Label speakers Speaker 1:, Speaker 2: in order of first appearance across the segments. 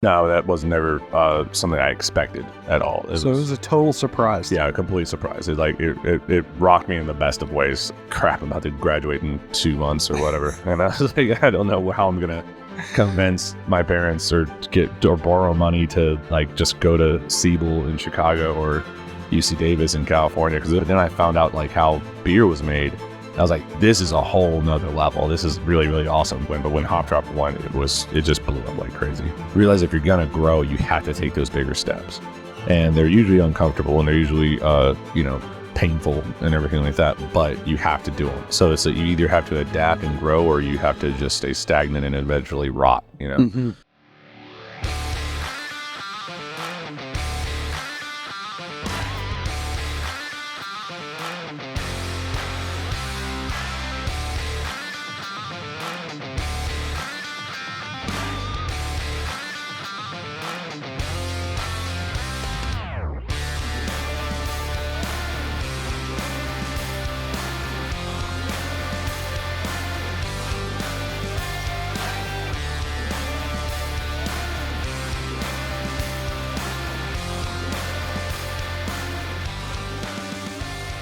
Speaker 1: No, that was never something I expected at all.
Speaker 2: It was a total surprise.
Speaker 1: Yeah, a complete surprise. It rocked me in the best of ways. Crap, I'm about to graduate in 2 months or whatever. And I was like, I don't know how I'm going to convince my parents or borrow money to like just go to Siebel in Chicago or UC Davis in California. Because then I found out like how beer was made. I was like, this is a whole nother level. This is really, really awesome. But when Hop Drop won, it just blew up like crazy. Realize if you're gonna grow, you have to take those bigger steps, and they're usually uncomfortable and they're usually painful and everything like that. But you have to do them. So it's that you either have to adapt and grow, or you have to just stay stagnant and eventually rot.
Speaker 2: Mm-hmm.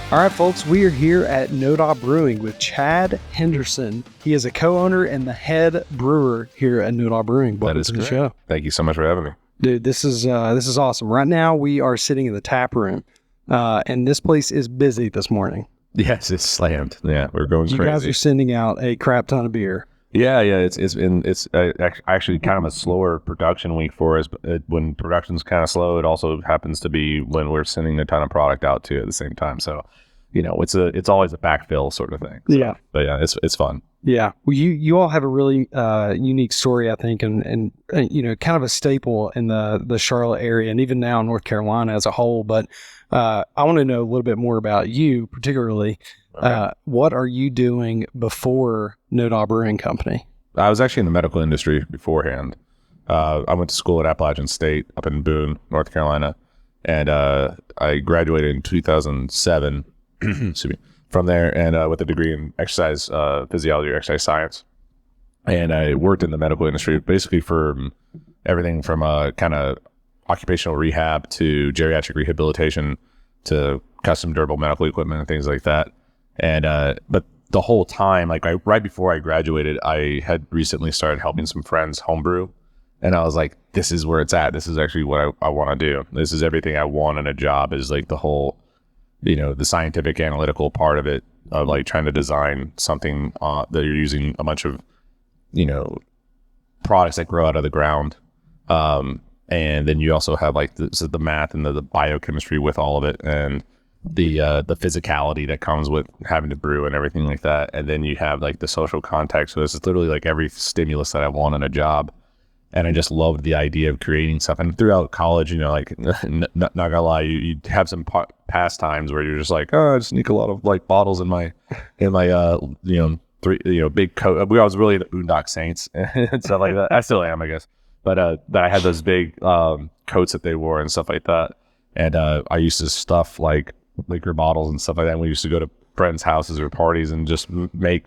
Speaker 2: All right, folks, we are here at NoDa Brewing with Chad Henderson. He is a co-owner and the head brewer here at NoDa Brewing.
Speaker 1: Welcome to the show. Thank you so much for having me.
Speaker 2: Dude, this is awesome. Right now, we are sitting in the tap room, and this place is busy this morning.
Speaker 1: Yes, it's slammed. Yeah, we're going crazy.
Speaker 2: You guys are sending out a crap ton of beer.
Speaker 1: Yeah. It's actually kind of a slower production week for us. But when production's kind of slow, it also happens to be when we're sending a ton of product out too at the same time. So, it's always a backfill sort of thing. So,
Speaker 2: yeah.
Speaker 1: But yeah, it's fun.
Speaker 2: Yeah. Well, you all have a really unique story, I think, and kind of a staple in the Charlotte area and even now North Carolina as a whole. But I want to know a little bit more about you, particularly. Okay. What are you doing before NoDa Brewing Company?
Speaker 1: I was actually in the medical industry beforehand. I went to school at Appalachian State up in Boone, North Carolina, and I graduated in 2007 excuse me, from there, and with a degree in exercise physiology or exercise science. And I worked in the medical industry basically for everything from kind of occupational rehab to geriatric rehabilitation to custom durable medical equipment and things like that. And but the whole time, like right before I graduated, I had recently started helping some friends homebrew, and I was like, this is where it's at. This is actually what I want to do. This is everything I want in a job, is like the whole, the scientific analytical part of it, of like trying to design something that you're using a bunch of, products that grow out of the ground. And then you also have like the math and the biochemistry with all of it, and the physicality that comes with having to brew and everything like that. And then you have like the social context. So this is literally like every stimulus that I want in a job. And I just loved the idea of creating stuff. And throughout college, like not gonna lie, you have some past times where you're just like, oh, I just sneak a lot of like bottles in my big coat. I was really the Boondock Saints and stuff like that. I still am, I guess. But I had those big coats that they wore and stuff like that. And I used to stuff like liquor bottles and stuff like that. And we used to go to friends' houses or parties and just make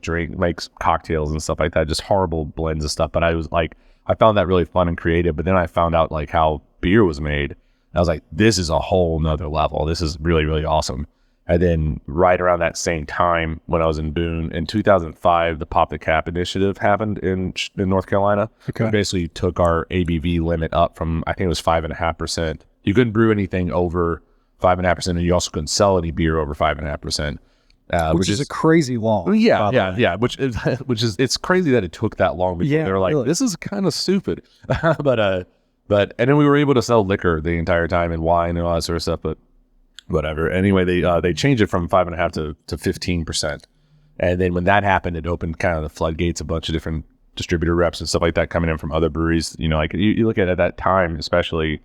Speaker 1: cocktails and stuff like that. Just horrible blends of stuff. But I was like, I found that really fun and creative. But then I found out like how beer was made. I was like, this is a whole nother level. This is really, really awesome. And then right around that same time when I was in Boone, in 2005, the Pop the Cap initiative happened in North Carolina. Okay. We basically took our ABV limit up from, I think it was 5.5%. You couldn't brew anything over 5.5%, and you also couldn't sell any beer over 5.5%.
Speaker 2: Which is a crazy long.
Speaker 1: Yeah. Which is it's crazy that it took that long before they're like, really? This is kind of stupid. But and then we were able to sell liquor the entire time and wine and all that sort of stuff. But whatever. Anyway, they changed it from 5.5% to 15%. And then when that happened, it opened kind of the floodgates, a bunch of different distributor reps and stuff like that coming in from other breweries. Like you look at that time, especially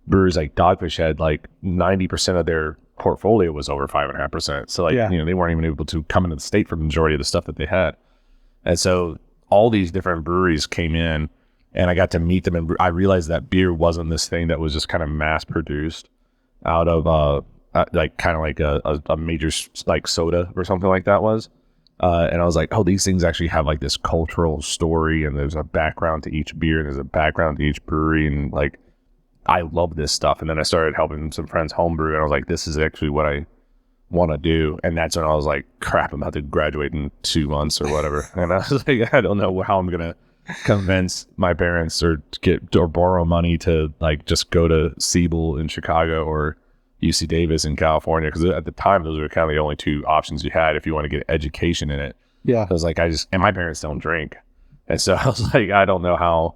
Speaker 1: breweries like Dogfish had like 90% of their portfolio was over 5.5%. So like, they weren't even able to come into the state for the majority of the stuff that they had. And so all these different breweries came in, and I got to meet them, and I realized that beer wasn't this thing that was just kind of mass produced out of like kind of like a major like soda or something like that was. And I was like, oh, these things actually have like this cultural story, and there's a background to each beer, and there's a background to each brewery, and like I love this stuff. And then I started helping some friends homebrew, and I was like, this is actually what I want to do. And that's when I was like, crap, I'm about to graduate in 2 months or whatever. And I was like, I don't know how I'm gonna convince my parents or borrow money to like just go to Siebel in Chicago or UC Davis in California, because at the time those were kind of the only 2 options you had if you want to get education in it.
Speaker 2: Yeah.
Speaker 1: I was like, and my parents don't drink, and so I was like, I don't know how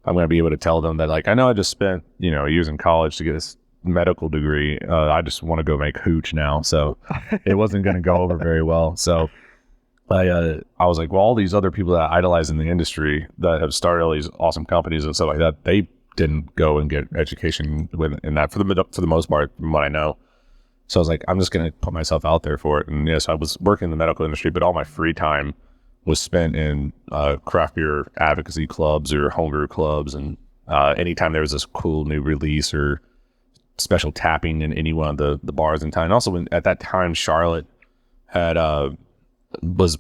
Speaker 1: I'm going to be able to tell them that, like, I know I just spent years in college to get this medical degree. I just want to go make hooch now, so it wasn't going to go over very well. So I was like, well, all these other people that I idolize in the industry that have started all these awesome companies and stuff like that, they didn't go and get education in that for the most part, from what I know. So I was like, I'm just going to put myself out there for it. And yes, I was working in the medical industry, but all my free time was spent in craft beer advocacy clubs or homebrew clubs. And anytime there was this cool new release or special tapping in any one of the bars in town. And also at that time, Charlotte had was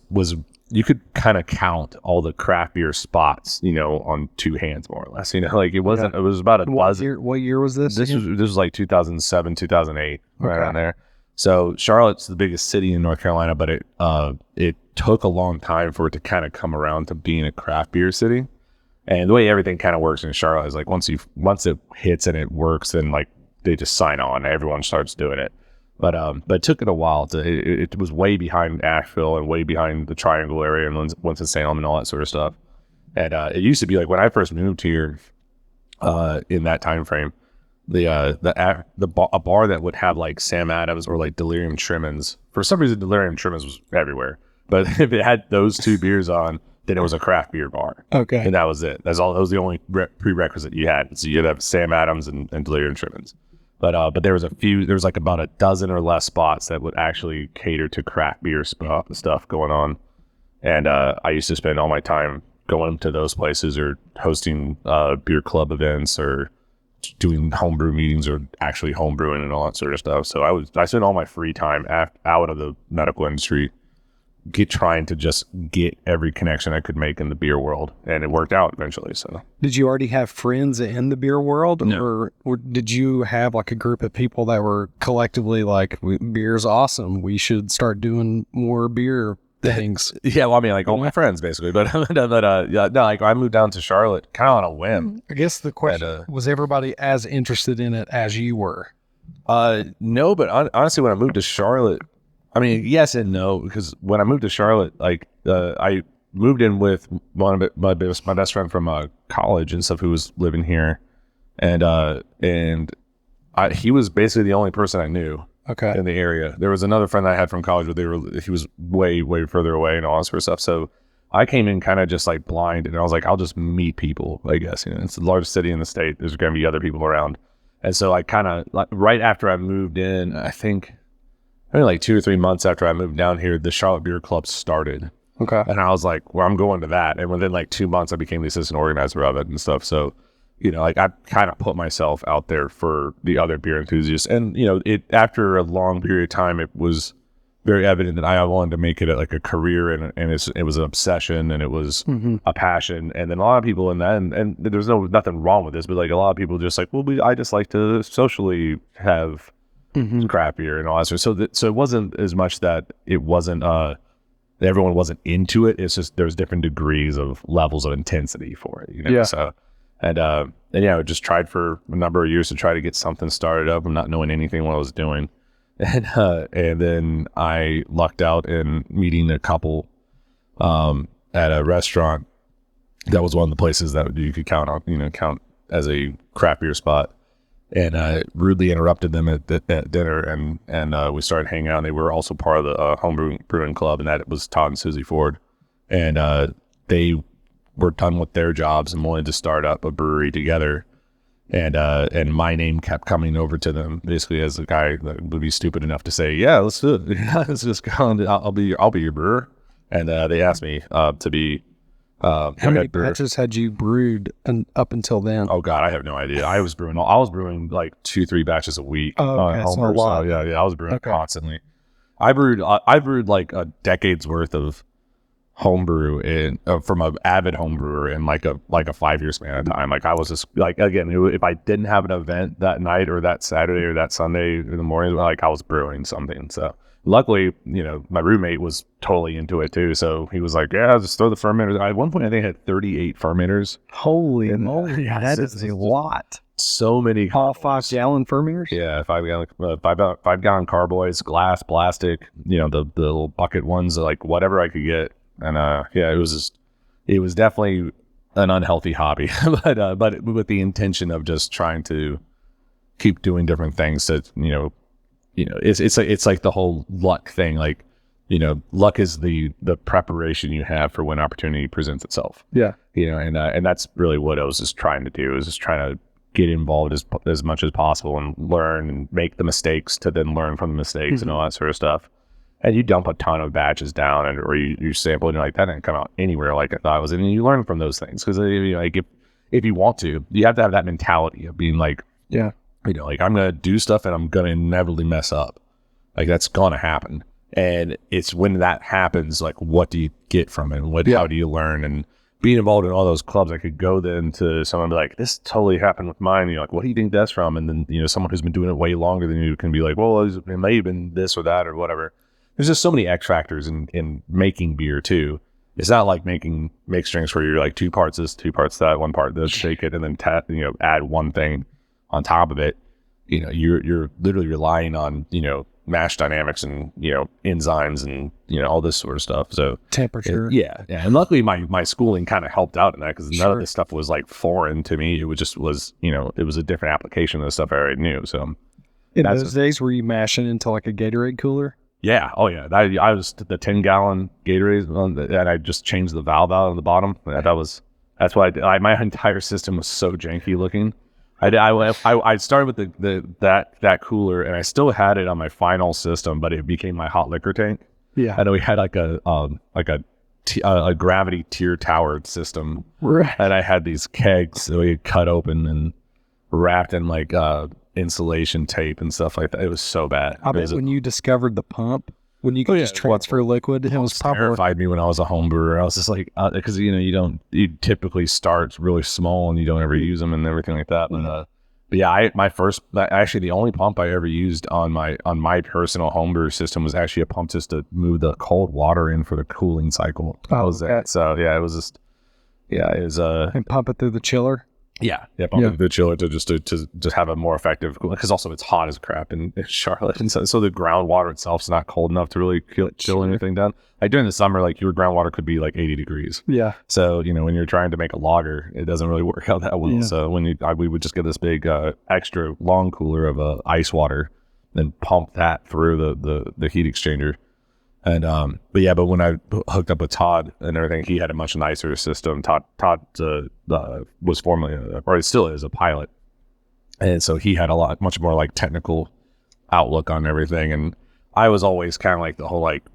Speaker 1: you could kind of count all the craft beer spots, on 2 hands, more or less. Like it wasn't. Yeah. It was about a dozen.
Speaker 2: What year was this?
Speaker 1: This was like 2007, 2008, right around there. So Charlotte's the biggest city in North Carolina, but it took a long time for it to kind of come around to being a craft beer city. And the way everything kind of works in Charlotte is like once it hits and it works, then like they just sign on. Everyone starts doing it. But it took it a while. It was way behind Asheville and way behind the Triangle area and Winston-Salem and all that sort of stuff. And it used to be like when I first moved here, in that time frame, a bar that would have like Sam Adams or like Delirium Tremens. For some reason, Delirium Tremens was everywhere. But if it had those 2 beers on, then it was a craft beer bar. Okay, and that was it. That was the only prerequisite you had. So you'd have Sam Adams and Delirium Tremens. But there was like about a dozen or less spots that would actually cater to craft beer stuff going on. And I used to spend all my time going to those places or hosting beer club events or doing homebrew meetings or actually homebrewing and all that sort of stuff. So I spent all my free time out of the medical industry trying to just get every connection I could make in the beer world, and it worked out eventually. So
Speaker 2: did you already have friends in the beer world?
Speaker 1: No.
Speaker 2: or did you have like a group of people that were collectively like, beer's awesome, we should start doing more beer things?
Speaker 1: Yeah, well, I mean, like all my friends basically, but yeah, no, like I moved down to Charlotte kind of on a whim.
Speaker 2: I guess the question was, everybody as interested in it as you were?
Speaker 1: No, but honestly, when I moved to Charlotte, I mean, yes and no, because when I moved to Charlotte, like I moved in with one of my best friend from college and stuff who was living here, and he was basically the only person I knew. Okay. In the area. There was another friend that I had from college, but he was way, way further away and all that sort of stuff. So I came in kind of just like blind, and I was like, I'll just meet people, I guess. It's the largest city in the state. There's going to be other people around. And so I kind of, like, right after I moved in, I think maybe like 2 or 3 months after I moved down here, the Charlotte Beer Club started. Okay. And I was like, well, I'm going to that. And within like 2 months, I became the assistant organizer of it and stuff. So, like I kind of put myself out there for the other beer enthusiasts. And, after a long period of time, it was very evident that I wanted to make it like a career, and it was an obsession, and it was a passion. And then a lot of people in that, and there's nothing wrong with this, but like a lot of people just like, well, I just like to socially have craft beer and all that sort of. So it wasn't as much that it wasn't, everyone wasn't into it. It's just there's different degrees of levels of intensity for it, Yeah. So. And I just tried for a number of years to try to get something started up. I'm not knowing anything what I was doing. And then I lucked out in meeting a couple at a restaurant that was one of the places that you could count as a craft beer spot. And I rudely interrupted them at dinner, and we started hanging out. And they were also part of the home brewing club, and that was Todd and Susie Ford. And they were done with their jobs and wanted to start up a brewery together, and my name kept coming over to them basically as a guy that would be stupid enough to say, yeah, let's do it. Let's just go and I'll be your brewer. And they asked me to be
Speaker 2: how many batches had you brewed up until then?
Speaker 1: Oh God, I have no idea. I was brewing like 2-3 batches a week.
Speaker 2: Oh, okay, so a lot.
Speaker 1: So, yeah, I was brewing constantly. I brewed like a decade's worth of homebrew in from an avid homebrewer in like a 5-year span of time. Like I was just like, again, if I didn't have an event that night or that Saturday or that Sunday in the morning, like I was brewing something. So luckily, my roommate was totally into it too. So he was like, yeah, just throw the fermenters. At one point, I think I had 38 fermenters.
Speaker 2: Holy moly,
Speaker 1: yeah,
Speaker 2: that is a lot.
Speaker 1: So many.
Speaker 2: All 5-gallon fermenters?
Speaker 1: Yeah, 5-gallon carboys, glass, plastic, the little bucket ones, like whatever I could get. And it was definitely an unhealthy hobby, but with the intention of just trying to keep doing different things. So it's like the whole luck thing. Like luck is the preparation you have for when opportunity presents itself.
Speaker 2: Yeah.
Speaker 1: And that's really what I was just trying to do. Is just trying to get involved as much as possible and learn and make the mistakes to then learn from the mistakes and all that sort of stuff. And you dump a ton of batches down, or you sample, and you're like, that didn't come out anywhere like I thought it was. And you learn from those things because if you want to, you have to have that mentality of being like,
Speaker 2: yeah,
Speaker 1: like I'm gonna do stuff and I'm gonna inevitably mess up. Like that's gonna happen. And it's when that happens, like what do you get from it? And how do you learn? And being involved in all those clubs, I could go then to someone and be like, this totally happened with mine. And you're like, what do you think that's from? And then someone who's been doing it way longer than you can be like, well, it may have been this or that or whatever. There's just so many X factors in making beer too. It's not like making mixed drinks where you're like 2 parts this, 2 parts that, 1 part this, shake it, and then add one thing on top of it. You're literally relying on mash dynamics and enzymes and all this sort of stuff. So
Speaker 2: temperature.
Speaker 1: Yeah. And luckily my schooling kind of helped out in that because none of this stuff was like foreign to me. It was just it was a different application of the stuff I already knew. So
Speaker 2: in those days, were you mashing into like a Gatorade cooler?
Speaker 1: Yeah. Oh, yeah. I was the 10-gallon Gatorade, and I just changed the valve out on the bottom. That's why my entire system was so janky looking. I started with that cooler, and I still had it on my final system, but it became my hot liquor tank.
Speaker 2: Yeah.
Speaker 1: I know we had like a gravity tier towered system,
Speaker 2: right?
Speaker 1: And I had these kegs that we had cut open and wrapped in like insulation tape and stuff like that. It was so bad.
Speaker 2: I bet when you discovered the pump, when you could just transfer liquid, it was probably
Speaker 1: terrified me when I was a home brewer. I was just like, because you typically start really small and you don't ever use them and everything like that. But yeah, actually the only pump I ever used on my personal home brewer system was actually a pump just to move the cold water in for the cooling cycle. So yeah, it was just
Speaker 2: and pump it through the chiller.
Speaker 1: Pump the chiller to just have a more effective, because also it's hot as crap in Charlotte, and so the groundwater itself is not cold enough to really chill anything down. Like during the summer, like your groundwater could be like 80 degrees.
Speaker 2: Yeah.
Speaker 1: So when you're trying to make a lager, it doesn't really work out that well. Yeah. So we would just get this big extra long cooler of ice water, then pump that through the heat exchanger. And but when I hooked up with Todd and everything, he had a much nicer system. Todd was formerly, or it still is, a pilot, and so he had much more like technical outlook on everything. And I was always kind of like the whole like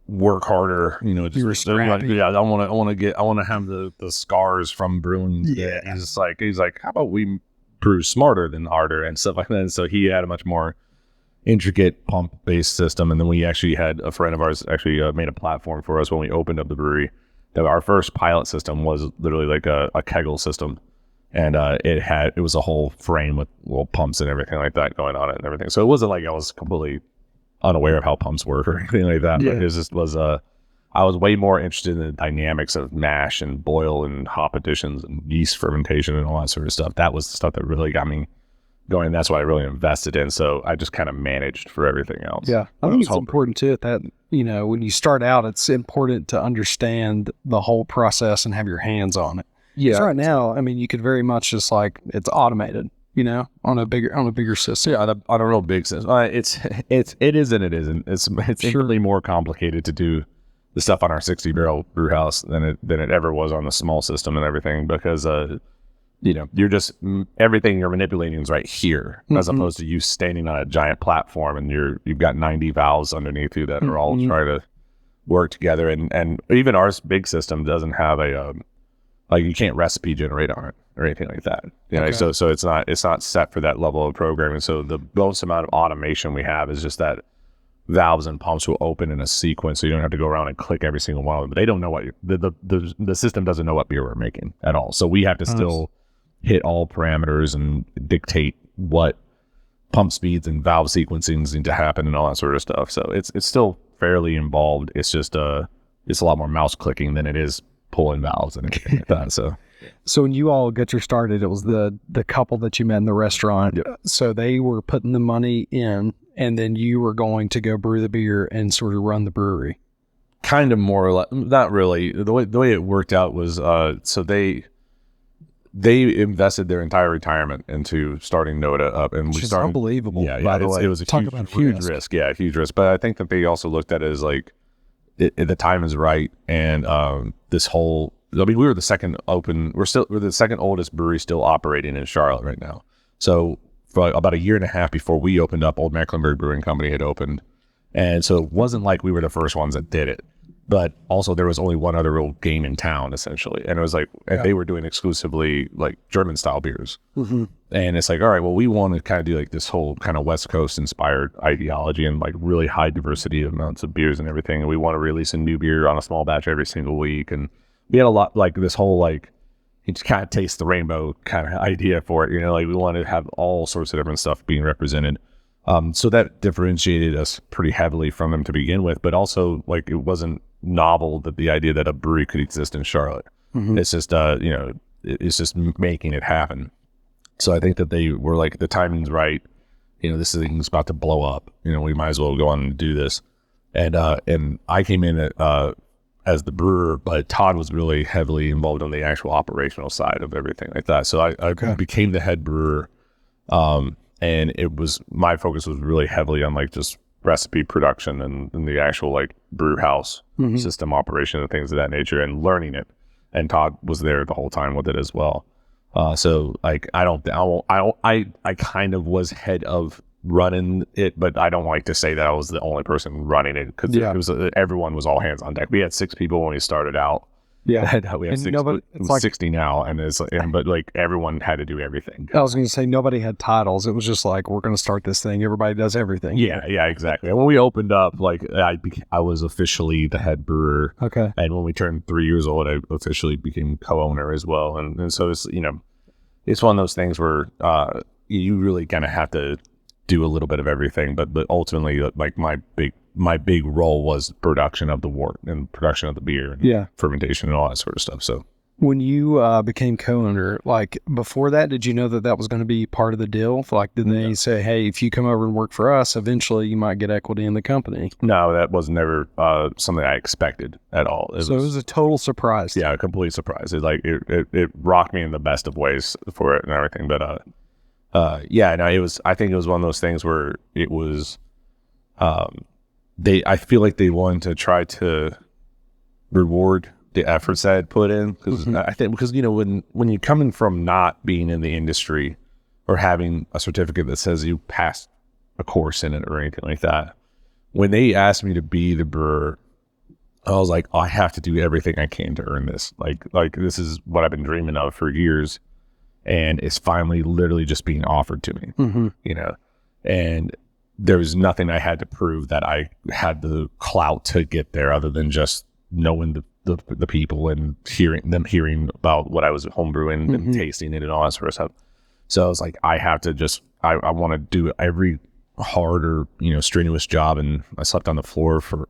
Speaker 1: work harder, just
Speaker 2: you were scrappy.
Speaker 1: I want to have the scars from brewing.
Speaker 2: Yeah,
Speaker 1: he's like, how about we brew smarter than harder and stuff like that. And so he had a much more intricate pump-based system, and then we actually had a friend of ours actually made a platform for us when we opened up the brewery. That our first pilot system was literally like a kegel system, and it was a whole frame with little pumps and everything like that going on it and everything. So it wasn't like I was completely unaware of how pumps work or anything like that. But I was way more interested in the dynamics of mash and boil and hop additions and yeast fermentation and all that sort of stuff. That was the stuff that really got me going. That's what I really invested in. So I just kind of managed for everything else.
Speaker 2: Yeah. I think it's important too that, when you start out, it's important to understand the whole process and have your hands on it. Yeah. Right now, you could very much just like, it's automated, on a bigger system.
Speaker 1: Yeah. On a real big system. It is and it isn't. It's surely more complicated to do the stuff on our 60-barrel brew house than it ever was on the small system and everything, because you're just, everything you're manipulating is right here, as opposed to you standing on a giant platform and you've got 90 valves underneath you that are all trying to work together. And even our big system doesn't have you can't recipe generate on it or anything like that. So it's not set for that level of programming. So the most amount of automation we have is just that valves and pumps will open in a sequence, so you don't have to go around and click every single one of them. But they don't know what the system doesn't know what beer we're making at all. So we have to still hit all parameters and dictate what pump speeds and valve sequencings need to happen and all that sort of stuff. So it's still fairly involved. It's just it's a lot more mouse clicking than it is pulling valves and anything like that. So
Speaker 2: when you all got your started, it was the couple that you met in the restaurant.
Speaker 1: Yep.
Speaker 2: So they were putting the money in, and then you were going to go brew the beer and sort of run the brewery.
Speaker 1: kind of more or less, not really. The way it worked out was so they invested their entire retirement into starting NoDa up, and
Speaker 2: Which is unbelievable.
Speaker 1: Yeah,
Speaker 2: by the way.
Speaker 1: it was a huge risk. Yeah, a huge risk. But I think that they also looked at it as like the time is right, and this whole. I mean, we were the second open. We're the second oldest brewery still operating in Charlotte right now. So for about a year and a half before we opened up, Old Mecklenburg Brewing Company had opened, and so it wasn't like we were the first ones that did it. But also there was only one other real game in town, essentially. And it was like, and they were doing exclusively like German style beers. Mm-hmm. And it's like, all right, well, we want to kind of do like this whole kind of West Coast inspired ideology and like really high diversity of amounts of beers and everything. And we want to release a new beer on a small batch every single week. And we had a lot like this whole, like, you just kind of taste the rainbow kind of idea for it. You know, like we wanted to have all sorts of different stuff being represented. So that differentiated us pretty heavily from them to begin with, but also like it wasn't novel that the idea that a brewery could exist in Charlotte. Mm-hmm. It's just it's just making it happen. So I think that they were like, the timing's right. You know, this thing's about to blow up. You know, we might as well go on and do this. And I came in as the brewer, but Todd was really heavily involved on the actual operational side of everything like that. So I became the head brewer. And it was, my focus was really heavily on like just recipe production and the actual like brew house system operation and things of that nature, and learning it. And Todd was there the whole time with it as well. So like, I kind of was head of running it, but I don't like to say that I was the only person running it, because it was everyone was all hands on deck. We had 6 people when we started out. Yeah, we have 60 now, and but like everyone had to do everything.
Speaker 2: I was going to say nobody had titles. It was just like, we're going to start this thing. Everybody does everything.
Speaker 1: Yeah, exactly. And when we opened up, like I was officially the head brewer.
Speaker 2: Okay.
Speaker 1: And when we turned 3 years old, I officially became co-owner as well. And so it's, you know, it's one of those things where you really kind of have to do a little bit of everything, but ultimately, like my big role was production of the wort and production of the beer and fermentation and all that sort of stuff. So
Speaker 2: when you became co-owner, like before that, did you know that was going to be part of the deal? Like, did they say, hey, if you come over and work for us, eventually you might get equity in the company?
Speaker 1: No, that was never something I expected at all.
Speaker 2: It was a total surprise.
Speaker 1: Yeah, a complete surprise. It rocked me in the best of ways for it and everything. But I think it was one of those things where it was, I feel like they wanted to try to reward the efforts that I had put in, because you know, when you come in from not being in the industry or having a certificate that says you passed a course in it or anything like that, when they asked me to be the brewer, I was like, I have to do everything I can to earn this. Like this is what I've been dreaming of for years, and it's finally literally just being offered to me. Mm-hmm. You know, and there was nothing I had to prove that I had the clout to get there, other than just knowing the people and hearing about what I was homebrewing and tasting it and all that sort of stuff. So I was like, I have to just, I want to do every hard or, you know, strenuous job. And I slept on the floor for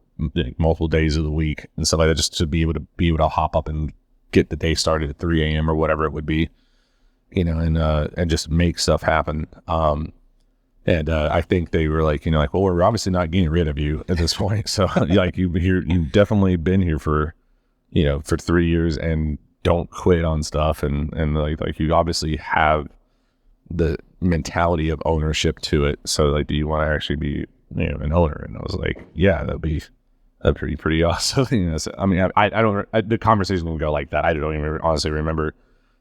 Speaker 1: multiple days of the week and stuff like that, just to be able to hop up and get the day started at 3 a.m. or whatever it would be, you know, and just make stuff happen. And I think they were like, you know, like, well, we're obviously not getting rid of you at this point. So like you've definitely been here for 3 years, and don't quit on stuff. And like you obviously have the mentality of ownership to it. So like, do you want to actually be, you know, an owner? And I was like, yeah, that'd be pretty awesome. You know, so, I mean, the conversation would go like that. I don't even honestly remember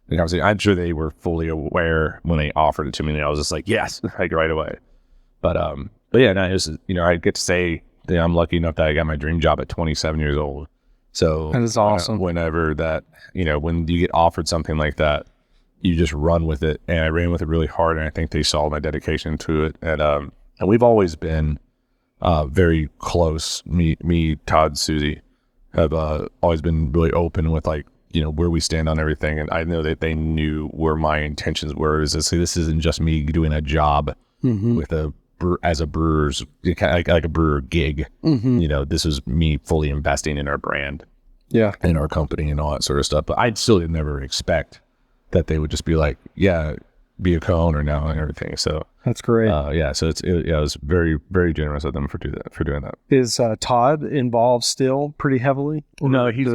Speaker 1: the conversation. I'm sure they were fully aware when they offered it to me, and I was just like, yes, like right away. But yeah, no, it was, you know, I get to say that I'm lucky enough that I got my dream job at 27 years old. So
Speaker 2: that is awesome.
Speaker 1: Whenever that, you know, when you get offered something like that, you just run with it. And I ran with it really hard, and I think they saw my dedication to it. And we've always been very close. Me, Todd, Susie have always been really open with like, where we stand on everything. And I know that they knew where my intentions were. Is to say this isn't just me doing a job with as a brewer's, like a brewer gig. This is me fully investing in our brand, in our company and all that sort of stuff. But I'd still never expect that they would just be like, yeah, be a co-owner now and everything. So
Speaker 2: that's great.
Speaker 1: So it was very, very generous of them for doing that.
Speaker 2: Is Todd involved still pretty heavily?
Speaker 1: No, he's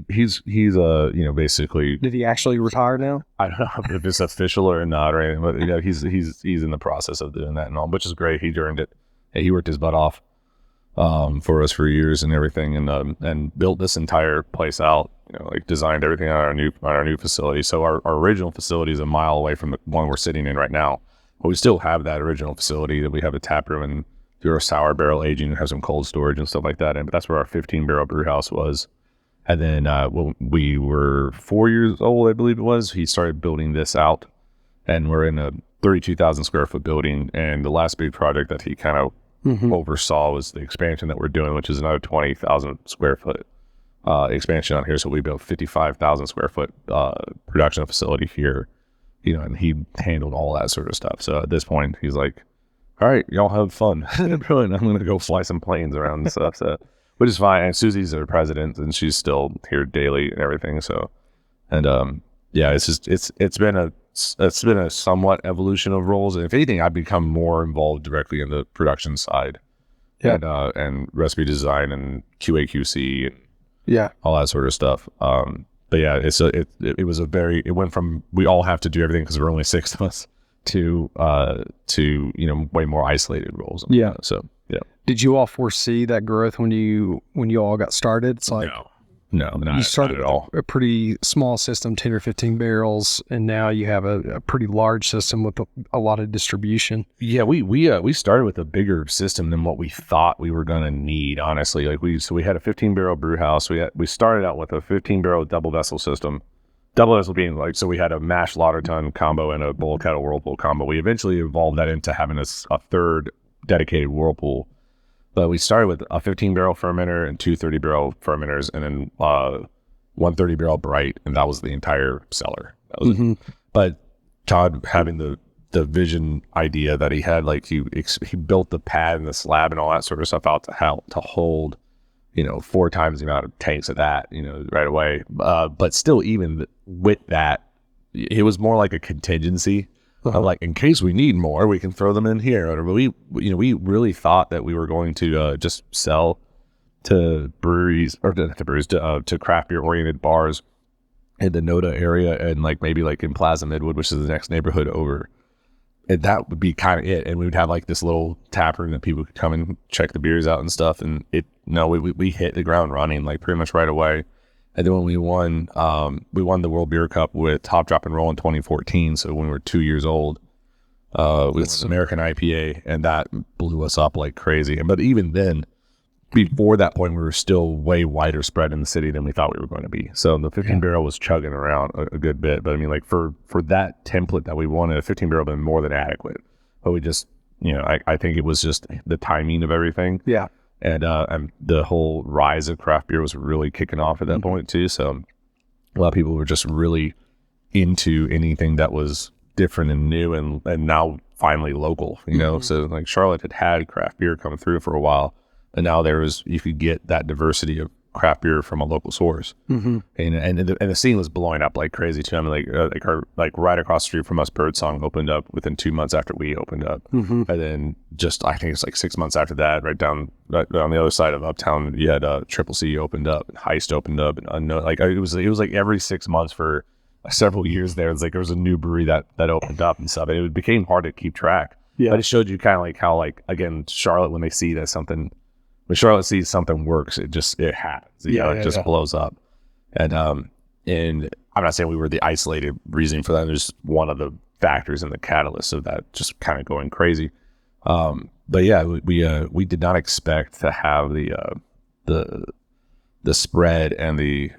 Speaker 1: basically.
Speaker 2: Did he actually retire now?
Speaker 1: I don't know if it's official or not or anything, but he's in the process of doing that and all, which is great. He earned it. He worked his butt off for us for years and everything, and built this entire place out. Like designed everything on our new facility. So our original facility is a mile away from the one we're sitting in right now. But we still have that original facility that we have a tap room and do our sour barrel aging and have some cold storage and stuff like that. But that's where our 15-barrel brew house was. And then when we were 4 years old, I believe it was, he started building this out. And we're in a 32,000 square foot building. And the last big project that he kind of oversaw was the expansion that we're doing, which is another 20,000 square foot expansion on here. So we built 55,000 square foot production facility here, and he handled all that sort of stuff. So at this point he's like, all right, y'all have fun. Brilliant. I'm going to go fly some planes around and stuff. So, which is fine. And Susie's our president and she's still here daily and everything. So, and it's just, it's been a somewhat evolution of roles. And if anything, I've become more involved directly in the production side and recipe design and QA/QC and all that sort of stuff. But yeah, it went from we all have to do everything because we're only 6 of us to way more isolated roles. So
Speaker 2: Did you all foresee that growth when you all got started? It's like
Speaker 1: no,
Speaker 2: you started
Speaker 1: not at all.
Speaker 2: A pretty small system, 10 or 15 barrels, and now you have a pretty large system with a lot of distribution.
Speaker 1: Yeah, we started with a bigger system than what we thought we were gonna need. Honestly, like we had a 15-barrel brew house. We started out with a 15-barrel double vessel system. Double vessel being like, so we had a mash lauter tun combo and a bowl kettle whirlpool combo. We eventually evolved that into having a third dedicated whirlpool. But we started with a 15-barrel fermenter and 2 30-barrel fermenters, and then 1 30-barrel bright, and that was the entire cellar. That was it. But Todd having the vision idea that he had, like he built the pad and the slab and all that sort of stuff out to hold, 4 times the amount of tanks of that, right away. But still, even with that, it was more like a contingency. Like in case we need more, we can throw them in here. Or we really thought that we were going to just sell to breweries or to craft beer oriented bars in the NoDa area and maybe in Plaza Midwood, which is the next neighborhood over. And that would be kind of it. And we would have this little tap room that people could come and check the beers out and stuff. And we hit the ground running pretty much right away. And then when we won the World Beer Cup with Hop Drop and Roll in 2014. So when we were 2 years old, with American IPA, and that blew us up like crazy. But even then, before that point, we were still way wider spread in the city than we thought we were going to be. So the 15-barrel was chugging around a good bit. But I mean, for that template that we wanted, a 15-barrel been more than adequate. But we just, I think it was just the timing of everything.
Speaker 2: Yeah.
Speaker 1: And the whole rise of craft beer was really kicking off at that point too. So a lot of people were just really into anything that was different and new and now finally local, So Charlotte had craft beer come through for a while, and now you could get that diversity of craft beer from a local source. And the scene was blowing up like crazy too. I mean, right across the street from us, Birdsong opened up within 2 months after we opened up, and then I think it's 6 months after that, right on the other side of Uptown, you had Triple C opened up, and Heist opened up, and Unknown. It was every 6 months for several years there. It's there was a new brewery that opened up and stuff, and it became hard to keep track. Yeah, but it showed you kind of how again Charlotte, when they see that something. When Charlotte sees something works, it happens. It just blows up. And I'm not saying we were the isolated reason for that. There's one of the factors in the catalyst of that just kind of going crazy. But yeah, we did not expect to have the spread and the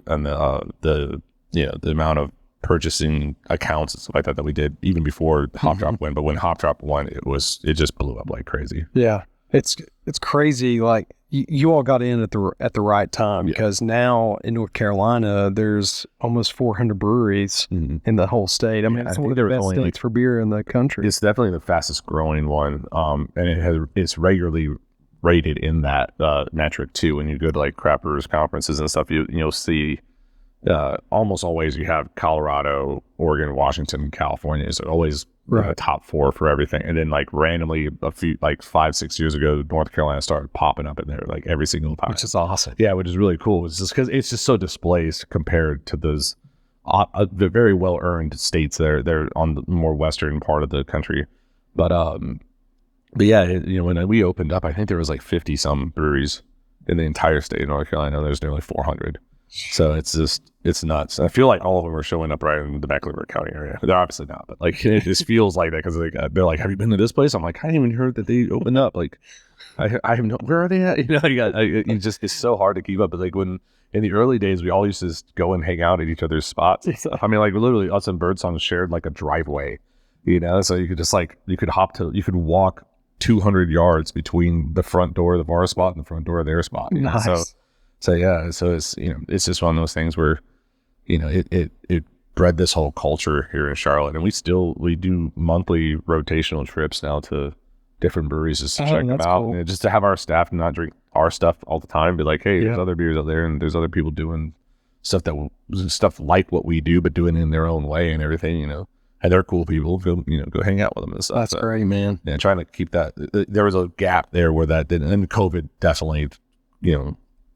Speaker 1: amount of purchasing accounts and stuff like that we did even before Hop Drop went. But when Hop Drop won, it just blew up like crazy.
Speaker 2: Yeah. It's crazy. Like you all got in at the right time because now in North Carolina there's almost 400 breweries in the whole state. I mean, it's one of the best states for beer in the country.
Speaker 1: It's definitely the fastest growing one, and it's regularly rated in that metric too. When you go to like craft brewers conferences and stuff, you'll see almost always you have Colorado, Oregon, Washington, California. So always top 4 for everything. And then like randomly a few like 5-6 years ago, North Carolina started popping up in there like every single time,
Speaker 2: which is awesome.
Speaker 1: Yeah, which is really cool. It's just because it's just so displaced compared to those the very well earned states they're on the more western part of the country. But yeah, when we opened up, I think there was like 50 some breweries in the entire state of North Carolina. There's nearly 400. So it's nuts. I feel like all of them are showing up right in the Mecklenburg County area. They're obviously not, but like it just feels like that because they're like, have you been to this place? I'm like, I didn't even heard that they opened up. Like, I have no, where are they at? It's so hard to keep up. But like when in the early days, we all used to just go and hang out at each other's spots. I mean, like literally, us and Birdsong shared like a driveway. So you could just like you could walk 200 yards between the front door of the bar spot and the front door of their spot.
Speaker 2: Nice.
Speaker 1: So yeah, so it's it's just one of those things where it bred this whole culture here in Charlotte, and we do monthly rotational trips now to different breweries just to check them out, and just to have our staff not drink our stuff all the time, be like, hey, there's other beers out there, and there's other people doing stuff like what we do, but doing it in their own way and everything, and they're cool people. Go hang out with them and stuff.
Speaker 2: That's great, man.
Speaker 1: Yeah, trying to keep that. There was a gap there where that didn't, and COVID definitely,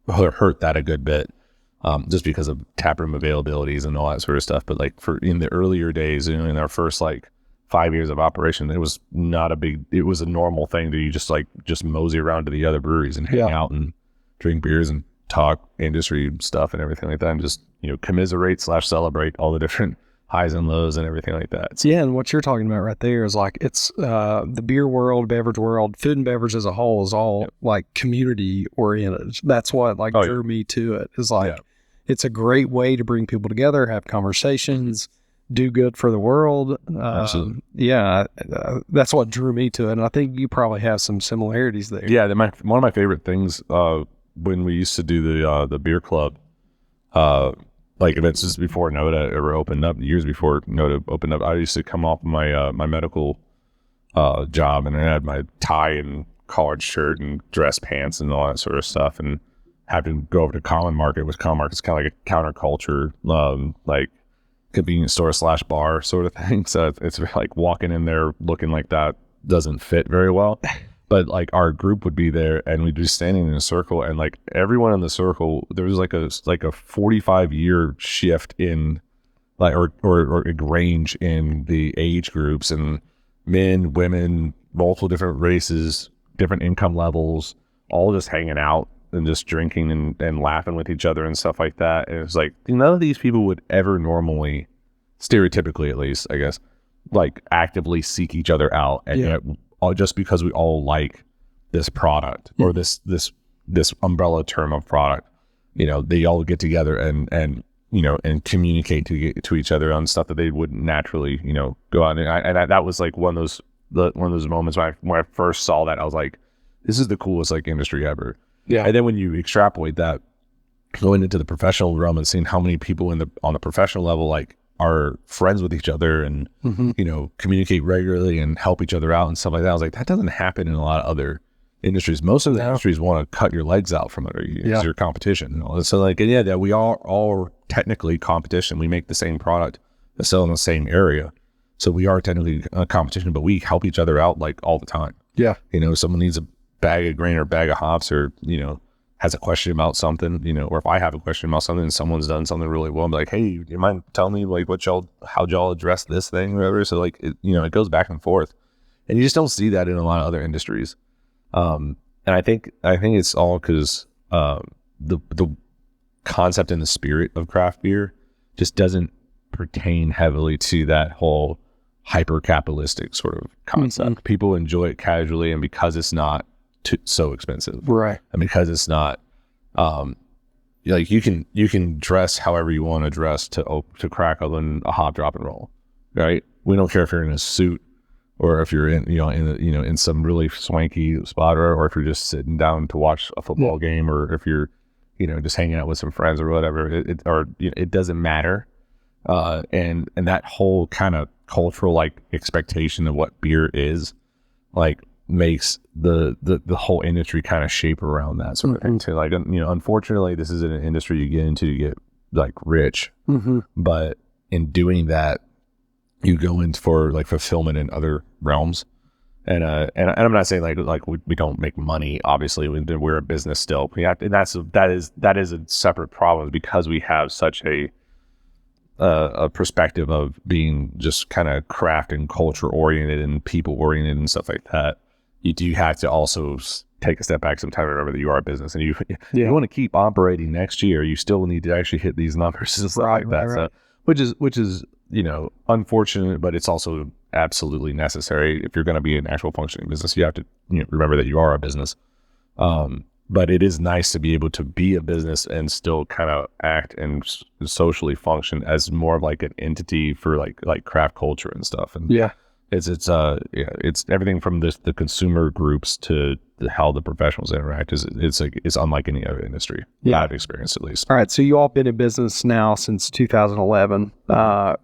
Speaker 1: hurt that a good bit, just because of taproom availabilities and all that sort of stuff. But like in the earlier days, in our first like 5 years of operation, it was it was a normal thing to just mosey around to the other breweries and hang out and drink beers and talk industry stuff and everything like that, and just commiserate / celebrate all the different highs and lows and everything like that.
Speaker 2: Yeah, and what you're talking about right there is like it's the beer world, beverage world, food and beverage as a whole is all like community oriented. That's what drew me to it. Is like it's a great way to bring people together, have conversations, do good for the world.
Speaker 1: Absolutely.
Speaker 2: That's what drew me to it, and I think you probably have some similarities there.
Speaker 1: Yeah, one of my favorite things when we used to do the beer club. Like events just before NoDa ever opened up, years before NoDa opened up, I used to come off my my medical job, and I had my tie and collared shirt and dress pants and all that sort of stuff, and had to go over to Common Market, which Common Market's kind of like a counterculture, like convenience store / bar sort of thing. So it's like walking in there looking like that doesn't fit very well. But like our group would be there, and we'd be standing in a circle, and like everyone in the circle, there was like a 45-year shift in like or a range in the age groups, and men, women, multiple different races, different income levels, all just hanging out and just drinking and laughing with each other and stuff like that. And it was like none of these people would ever normally, stereotypically at least, I guess, like actively seek each other out, and yet, just because we all like this product or this umbrella term of product, they all get together and communicate to each other on stuff that they wouldn't naturally, go out and that was like one of those moments when I first saw that, I was like, this is the coolest like industry ever. Yeah. And then when you extrapolate that going into the professional realm and seeing how many people on the professional level like are friends with each other and communicate regularly and help each other out and stuff like that, I was like, that doesn't happen in a lot of other industries. Most of the industries want to cut your legs out from it, or it's your competition. So like, that we are all technically competition. We make the same product and sell in the same area, so we are technically a competition, but we help each other out like all the time. Yeah, someone needs a bag of grain or bag of hops, or has a question about something, or if I have a question about something and someone's done something really well, I'm like, hey, do you mind telling me like how y'all address this thing or whatever? So like, it goes back and forth, and you just don't see that in a lot of other industries. And I think it's all because the concept and the spirit of craft beer just doesn't pertain heavily to that whole hyper capitalistic sort of concept. Mm-hmm. People enjoy it casually, and because it's not so expensive, right? And because it's not like you can dress however you want to dress to crack open a hop, drop, and roll, right? We don't care if you're in a suit or if you're in some really swanky spot, or if you're just sitting down to watch a football game, or if you're, just hanging out with some friends or whatever, it doesn't matter. And that whole kind of cultural like expectation of what beer is, like, makes the whole industry kind of shape around that sort of thing too. Like, unfortunately, this isn't an industry you get into to get like rich, but in doing that, you go in for like fulfillment in other realms. And I'm not saying like we don't make money. Obviously, we're a business still. And that is a separate problem, because we have such a perspective of being just kind of craft and culture oriented and people oriented and stuff like that. You do have to also take a step back sometime and remember that you are a business, and you want to keep operating next year. You still need to actually hit these numbers and stuff like that. Right. So, which is unfortunate, but it's also absolutely necessary. If you're going to be an actual functioning business, you have to remember that you are a business. But it is nice to be able to be a business and still kind of act and socially function as more of like an entity for like craft culture and stuff. And it's everything from the consumer groups to how the professionals interact it's unlike any other industry I've experienced, at least.
Speaker 2: All right, so you all been in business now since 2011.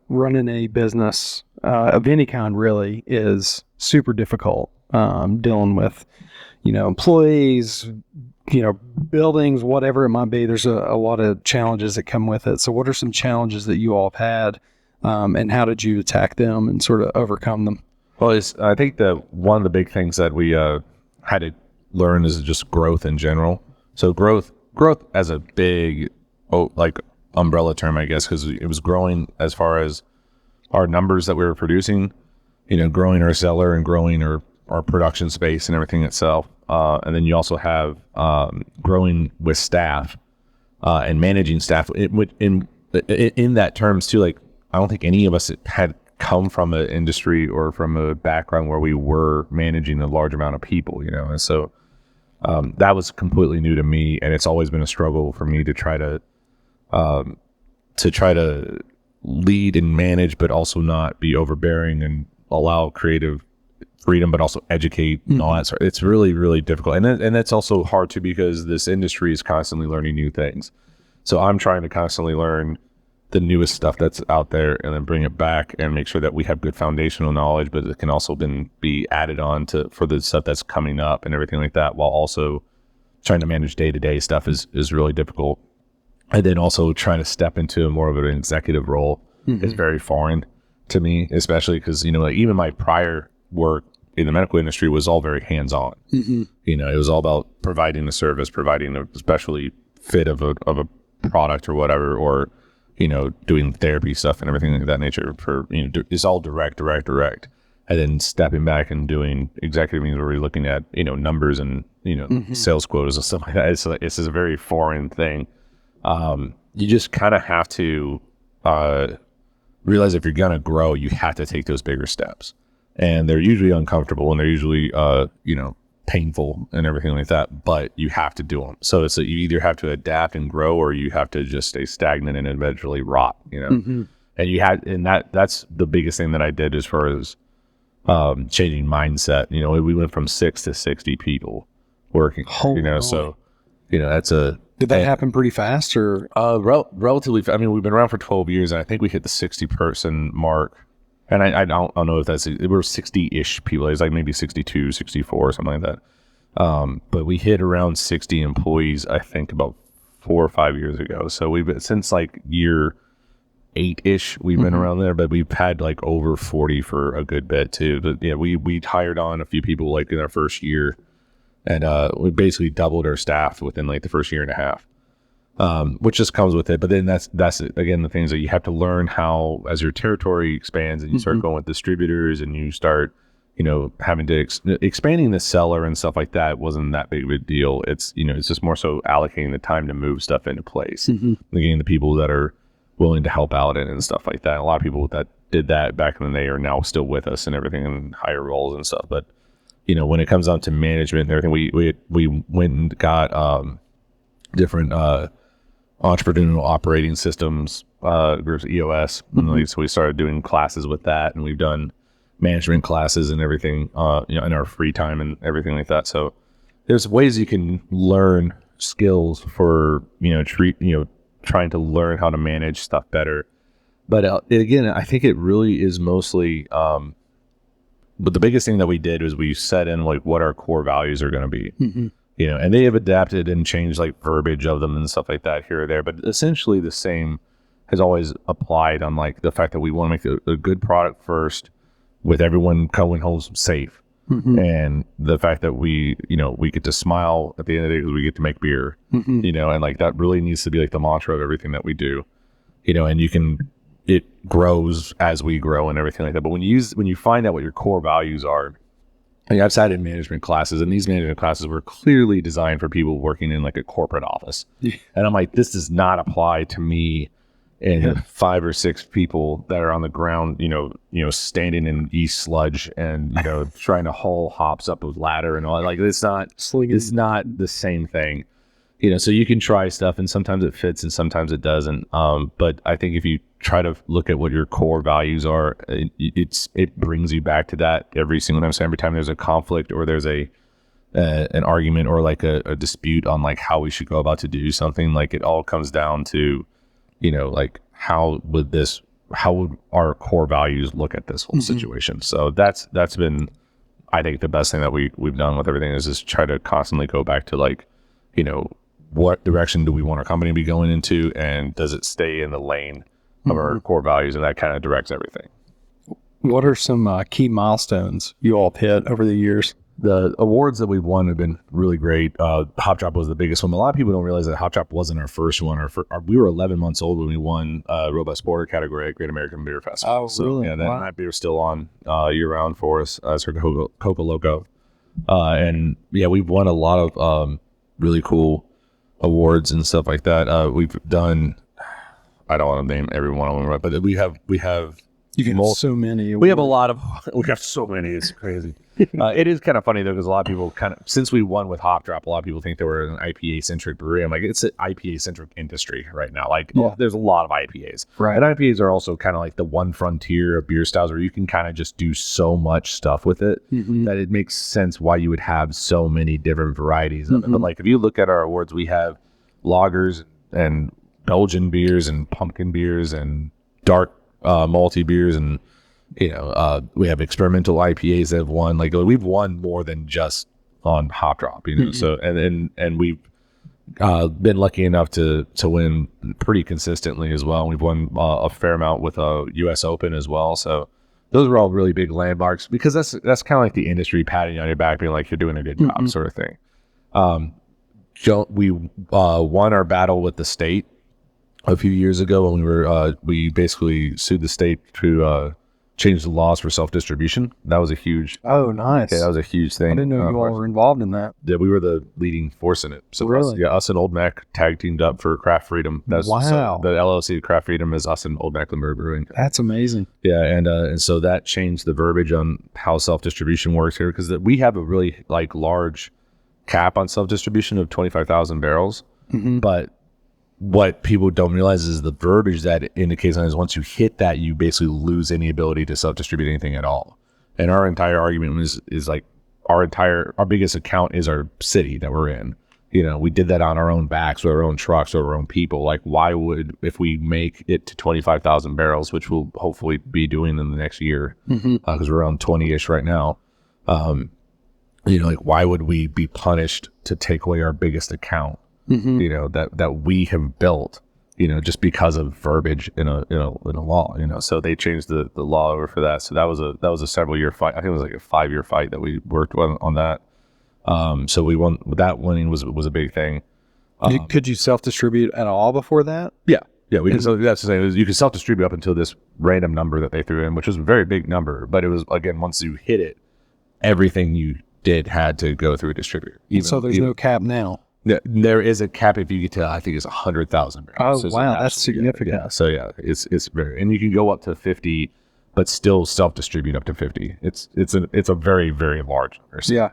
Speaker 2: Running a business of any kind really is super difficult. Dealing with employees, buildings, whatever it might be. There's a lot of challenges that come with it. So what are some challenges that you all have had, and how did you attack them and sort of overcome them?
Speaker 1: Well, I think one of the big things that we had to learn is just growth in general. So growth as a big umbrella term, I guess, because it was growing as far as our numbers that we were producing, growing our cellar and growing our production space and everything itself. And then you also have growing with staff and managing staff. In that terms too, like, I don't think any of us had come from an industry or from a background where we were managing a large amount of people, and so that was completely new to me, and it's always been a struggle for me to try to lead and manage, but also not be overbearing and allow creative freedom, but also educate and all that sort. It's really, really difficult, and that's also hard too, because this industry is constantly learning new things. So I'm trying to constantly learn the newest stuff that's out there, and then bring it back and make sure that we have good foundational knowledge, but it can also then be added on for the stuff that's coming up and everything like that, while also trying to manage day-to-day stuff is really difficult. And then also trying to step into more of an executive role is very foreign to me, especially because, even my prior work in the medical industry was all very hands-on. It was all about providing the service, providing a especially fit of a product or whatever, or doing therapy stuff and everything like that nature. For it's all direct, and then stepping back and doing executive means where we're looking at numbers and sales quotas and stuff like that. It's a very foreign thing. You just kind of have to realize if you're gonna grow, you have to take those bigger steps, and they're usually uncomfortable, and they're usually painful and everything like that, but you have to do them. So it's you either have to adapt and grow, or you have to just stay stagnant and eventually rot, and that's the biggest thing that I did as far as changing mindset. We went from 6 to 60 people working, so that's
Speaker 2: did that happen pretty fast, or
Speaker 1: relatively? I mean, we've been around for 12 years, and I think we hit the 60 person mark. And I don't know if we're 60-ish people. It's like maybe 62, 64, something like that. But we hit around 60 employees, I think, about 4 or 5 years ago. So we've been, since like year 8-ish, we've been around there, but we've had like over 40 for a good bit too. But yeah, we hired on a few people like in our first year, and we basically doubled our staff within like the first year and a half. Which just comes with it. But then that's again the things that you have to learn how, as your territory expands and you start going with distributors and you start having to expanding the cellar and stuff like that wasn't that big of a deal. It's it's just more so allocating the time to move stuff into place, getting the people that are willing to help out and stuff like that. A lot of people that did that back in the day are now still with us and everything in higher roles and stuff. But when it comes down to management and everything, we went and got different entrepreneurial operating systems groups, EOS. So we started doing classes with that, and we've done management classes and everything, in our free time and everything like that. So there's ways you can learn skills for, trying to learn how to manage stuff better. But again, I think it really is mostly, but the biggest thing that we did was we set in like what our core values are going to be, and they have adapted and changed like verbiage of them and stuff like that here or there. But essentially the same has always applied on like the fact that we want to make a good product first with everyone going home safe. And the fact that we get to smile at the end of the day because we get to make beer, and like that really needs to be like the mantra of everything that we do, and it grows as we grow and everything like that. But when you find out what your core values are, I've sat in management classes, and these management classes were clearly designed for people working in like a corporate office. And I'm like, this does not apply to me and 5 or 6 people that are on the ground, standing in yeast sludge and, trying to haul hops up a ladder and all. Like, it's not the same thing, so you can try stuff and sometimes it fits and sometimes it doesn't. But I think if you try to look at what your core values are, it brings you back to that every single time. So every time there's a conflict or there's an argument or like a dispute on like how we should go about to do something, like it all comes down to, like how would our core values look at this whole situation? So that's been, I think, the best thing that we've done with everything is just try to constantly go back to like, what direction do we want our company to be going into, and does it stay in the lane of our core values, and that kind of directs everything.
Speaker 2: What are some key milestones you all hit over the years?
Speaker 1: The awards that we've won have been really great. Hop Drop was the biggest one. A lot of people don't realize that Hop Drop wasn't our first one. We were 11 months old when we won Robust Porter category at Great American Beer Festival.
Speaker 2: Oh,
Speaker 1: so,
Speaker 2: really?
Speaker 1: Yeah, that beer's still on year-round for us as our Coca Loco. And, yeah, we've won a lot of really cool awards and stuff like that. We've done, I don't want to name every one of them, right? But we have
Speaker 2: you can so many.
Speaker 1: We have so many. It's crazy. It is kind of funny though, because a lot of people since we won with Hop Drop, a lot of people think that we're an IPA centric brewery. I'm like, it's an IPA centric industry right now. Like, there's a lot of IPAs,
Speaker 2: right?
Speaker 1: And IPAs are also kind of like the one frontier of beer styles where you can kind of just do so much stuff with it that it makes sense why you would have so many different varieties of it. But like, if you look at our awards, we have lagers and Belgian beers and pumpkin beers and dark malty beers, and we have experimental IPAs that have won. Like, we've won more than just on Hop Drop, So and we've been lucky enough to win pretty consistently as well. We've won a fair amount with a U.S. Open as well. So those are all really big landmarks, because that's kind of like the industry patting you on your back, being like, you're doing a good job, sort of thing. We won our battle with the state a few years ago when we basically sued the state to change the laws for self-distribution. That was a huge...
Speaker 2: Oh, nice.
Speaker 1: Yeah, that was a huge thing.
Speaker 2: I didn't know you all were involved in that.
Speaker 1: Yeah, we were the leading force in it. So
Speaker 2: really?
Speaker 1: us and Old Mac tag teamed up for Craft Freedom.
Speaker 2: Wow.
Speaker 1: So the LLC of Craft Freedom is us and Old Mac Brewing.
Speaker 2: That's amazing.
Speaker 1: Yeah, and so that changed the verbiage on how self-distribution works here, because we have a really like large cap on self-distribution of 25,000 barrels. But what people don't realize is the verbiage that indicates on is once you hit that, you basically lose any ability to self-distribute anything at all. And our entire argument is like our biggest account is our city that we're in. We did that on our own backs with our own trucks or our own people. Like, why would, if we make it to 25,000 barrels, which we'll hopefully be doing in the next year, because we're around 20-ish right now, like, why would we be punished to take away our biggest account? That we have built, just because of verbiage in a law, so they changed the law over for that. So that was a several year fight. I think it was like a 5-year fight that we worked on that. So we won. That winning was a big thing.
Speaker 2: Could you self-distribute at all before that?
Speaker 1: Yeah. We can. So that's the same. You can self-distribute up until this random number that they threw in, which was a very big number. But it was, again, once you hit it, everything you did had to go through a distributor.
Speaker 2: So there's no cap now.
Speaker 1: There is a cap if you get to, I think it's 100,000 barrels.
Speaker 2: Oh, wow, that's significant.
Speaker 1: Yeah. So yeah, it's very, and you can go up to 50, but still self-distribute up to 50. It's a very, very large number. So,
Speaker 2: yeah.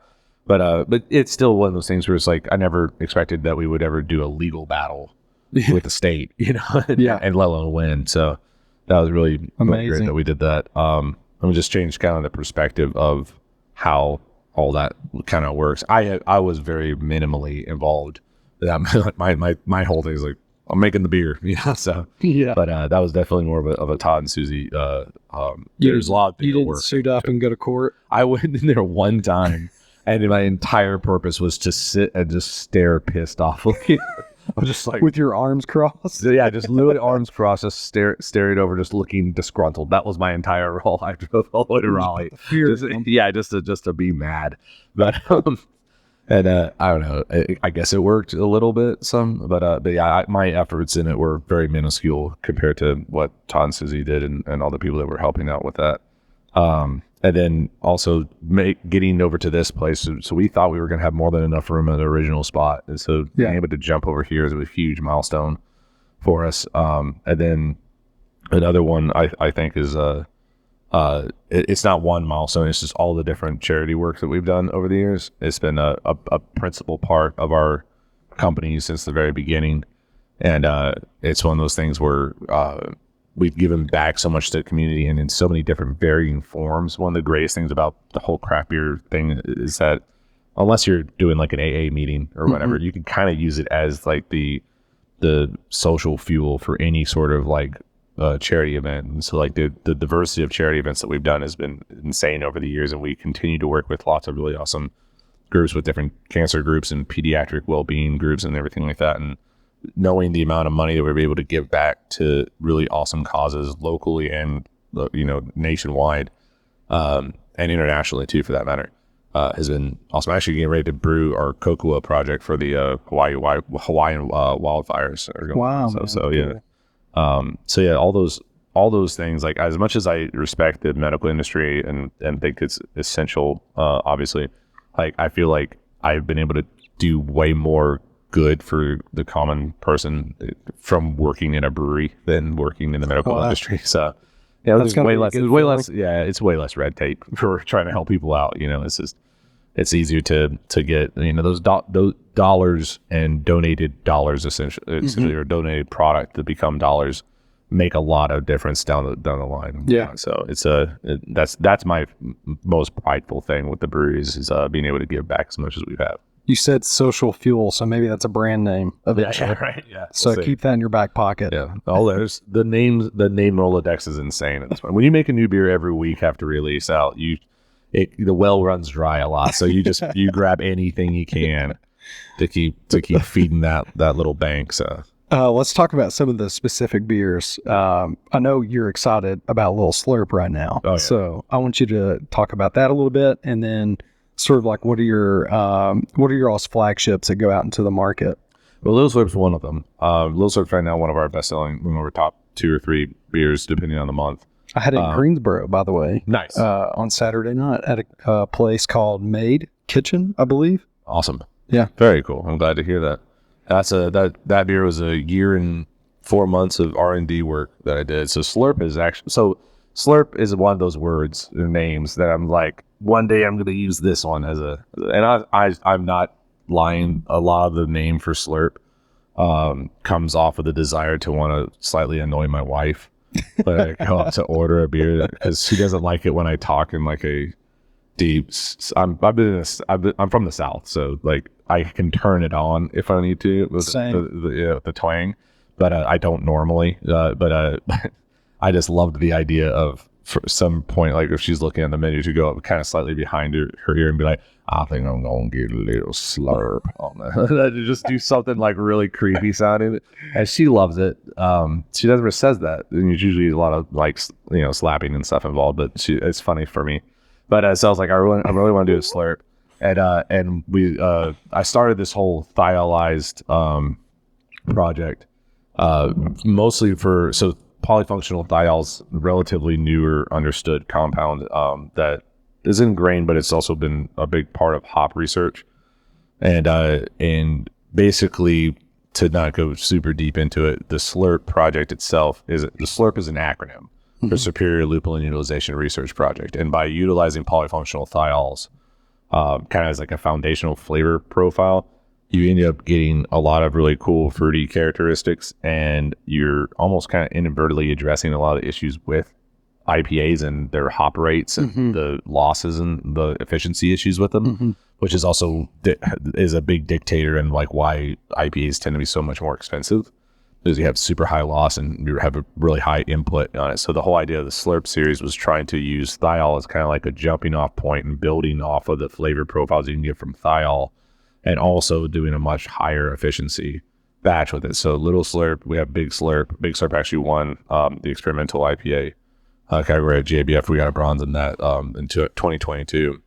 Speaker 1: But it's still one of those things where it's like, I never expected that we would ever do a legal battle with the state, and let alone win. So that was really
Speaker 2: amazing
Speaker 1: great that we did that. Let me just change kind of the perspective of how all that kind of works. I was very minimally involved. My whole thing is like, I'm making the beer, so
Speaker 2: Yeah.
Speaker 1: but that was definitely more of a Todd and Susie. There's a lot of things
Speaker 2: You
Speaker 1: that
Speaker 2: didn't
Speaker 1: work.
Speaker 2: suit up and go to court.
Speaker 1: I went in there one time, and my entire purpose was to sit and just stare pissed off. I was just like,
Speaker 2: With your arms crossed.
Speaker 1: yeah, just literally arms crossed, just staring over, just looking disgruntled. That was my entire role. I drove all the way to Raleigh.
Speaker 2: Fear.
Speaker 1: Just to be mad. But and I don't know. I guess it worked a little bit, but yeah, my efforts in it were very minuscule compared to what Todd and Susie did, and all the people that were helping out with that. And then also getting over to this place. So we thought we were going to have more than enough room at the original spot. And so being able to jump over here is a huge milestone for us. And then another one I think is, it's not one milestone. It's just all the different charity work that we've done over the years. It's been a principal part of our company since the very beginning. And, it's one of those things where, we've given back so much to the community and in so many different varying forms. One of the greatest things about the whole craft beer thing is that unless you're doing like an AA meeting or whatever, you can kind of use it as like the social fuel for any sort of like charity event. And so like the diversity of charity events that we've done has been insane over the years. And we continue to work with lots of really awesome groups with different cancer groups and pediatric well-being groups and everything like that. And knowing the amount of money that we're able to give back to really awesome causes locally and nationwide, and internationally too, for that matter, has been awesome. I'm actually getting ready to brew our cocoa project for the Hawaiian wildfires.
Speaker 2: Wow.
Speaker 1: So yeah, all those things. Like as much as I respect the medical industry and think it's essential, obviously, like I feel like I've been able to do way more good for the common person from working in a brewery than working in the medical industry. So yeah, there's way less. Yeah, it's way less red tape for trying to help people out. It's easier to get those dollars and donated dollars essentially or donated product to become dollars make a lot of difference down the line.
Speaker 2: Yeah.
Speaker 1: So that's my most prideful thing with the breweries is being able to give back as much as we have.
Speaker 2: You said social fuel, so maybe that's a brand name eventually.
Speaker 1: Yeah, right. Yeah.
Speaker 2: So keep that in your back pocket.
Speaker 1: Yeah. There's the name Rolodex is insane at this point. When you make a new beer every week after release out, the well runs dry a lot. So you grab anything you can to keep feeding that little bank. So
Speaker 2: let's talk about some of the specific beers. I know you're excited about Little Slurp right now.
Speaker 1: Oh, yeah.
Speaker 2: So I want you to talk about that a little bit, and then sort of like what are your all's flagships that go out into the market?
Speaker 1: Well, Little Slurp's one of them. Little Slurp's right now one of our best-selling, one of our top 2 or 3 beers, depending on the month.
Speaker 2: I had it in Greensboro, by the way.
Speaker 1: Nice.
Speaker 2: On Saturday night at a place called Made Kitchen, I believe.
Speaker 1: Awesome.
Speaker 2: Yeah.
Speaker 1: Very cool. I'm glad to hear that. That beer was a year and 4 months of R&D work that I did. So Slurp is one of those words or names that I'm like, one day I'm going to use this one and I'm not lying. A lot of the name for Slurp comes off of the desire to want to slightly annoy my wife. When I go out to order a beer because she doesn't like it when I talk in like a deep. I'm from the South, so like I can turn it on if I need to with the twang, but I don't normally. But I just loved the idea of for some point, like if she's looking at the menu, to go up kind of slightly behind her ear and be like, I think I'm gonna get a little slurp on that. Just do something like really creepy sounding, and she loves it. She never says that, and there's usually a lot of like slapping and stuff involved. But it's funny for me. But so I was like, I really want to do a slurp, and I started this whole thiolized project, mostly for polyfunctional thiol's relatively newer understood compound that is in grain, but it's also been a big part of hop research. And basically, to not go super deep into it, the Slurp project itself is an acronym for Superior Lupulin Utilization Research Project. And by utilizing polyfunctional thiols, kind of as like a foundational flavor profile, you end up getting a lot of really cool fruity characteristics, and you're almost kind of inadvertently addressing a lot of issues with IPAs and their hop rates and the losses and the efficiency issues with them, which is also is a big dictator in like why IPAs tend to be so much more expensive, because you have super high loss and you have a really high input on it. So the whole idea of the Slurp series was trying to use thiol as kind of like a jumping off point and building off of the flavor profiles you can get from thiol, and also doing a much higher efficiency batch with it. So Little Slurp, we have Big Slurp. Big Slurp actually won the experimental IPA category at GABF. We got a bronze in that in 2022,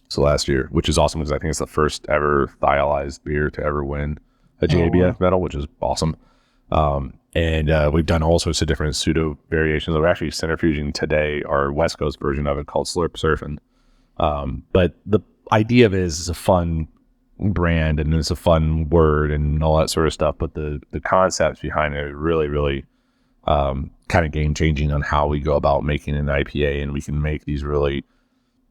Speaker 1: so last year, which is awesome because I think it's the first ever thiolized beer to ever win a GABF medal, which is awesome. And we've done all sorts of different pseudo variations. We're actually centrifuging today our West Coast version of it called Slurp Surfing. But the idea of it is it's a fun brand and it's a fun word and all that sort of stuff, but the concepts behind it are really, really kind of game changing on how we go about making an IPA. And we can make these really,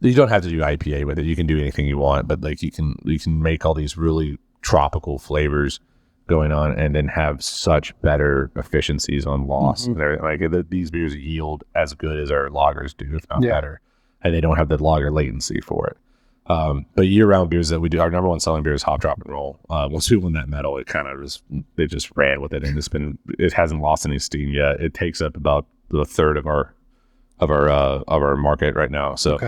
Speaker 1: you don't have to do IPA with it, you can do anything you want, but like you can make all these really tropical flavors going on and then have such better efficiencies on loss and everything. Like these beers yield as good as our lagers do, if not better, and they don't have the lager latency for it. But year-round beers that we do, our number one selling beer is Hop, Drop, and Roll. Once we won that medal, it kind of they just ran with it, and it hasn't lost any steam yet. It takes up about a third of our market right now. So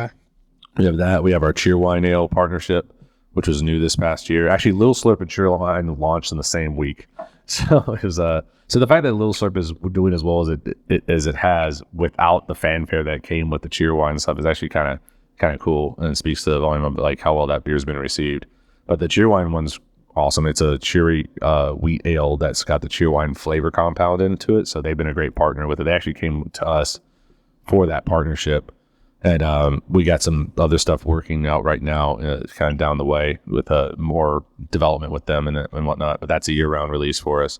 Speaker 1: we have that. We have our Cheerwine Ale partnership, which was new this past year. Actually, Little Slurp and Cheerwine launched in the same week. So it was so the fact that Little Slurp is doing as well as it has without the fanfare that came with the Cheerwine stuff is actually kind of cool, and it speaks to the volume of like how well that beer's been received. But the Cheerwine one's awesome. It's a cheery wheat ale that's got the Cheerwine flavor compound into it. So they've been a great partner with it. They actually came to us for that partnership, and we got some other stuff working out right now, kind of down the way with more development with them and whatnot. But that's a year-round release for us.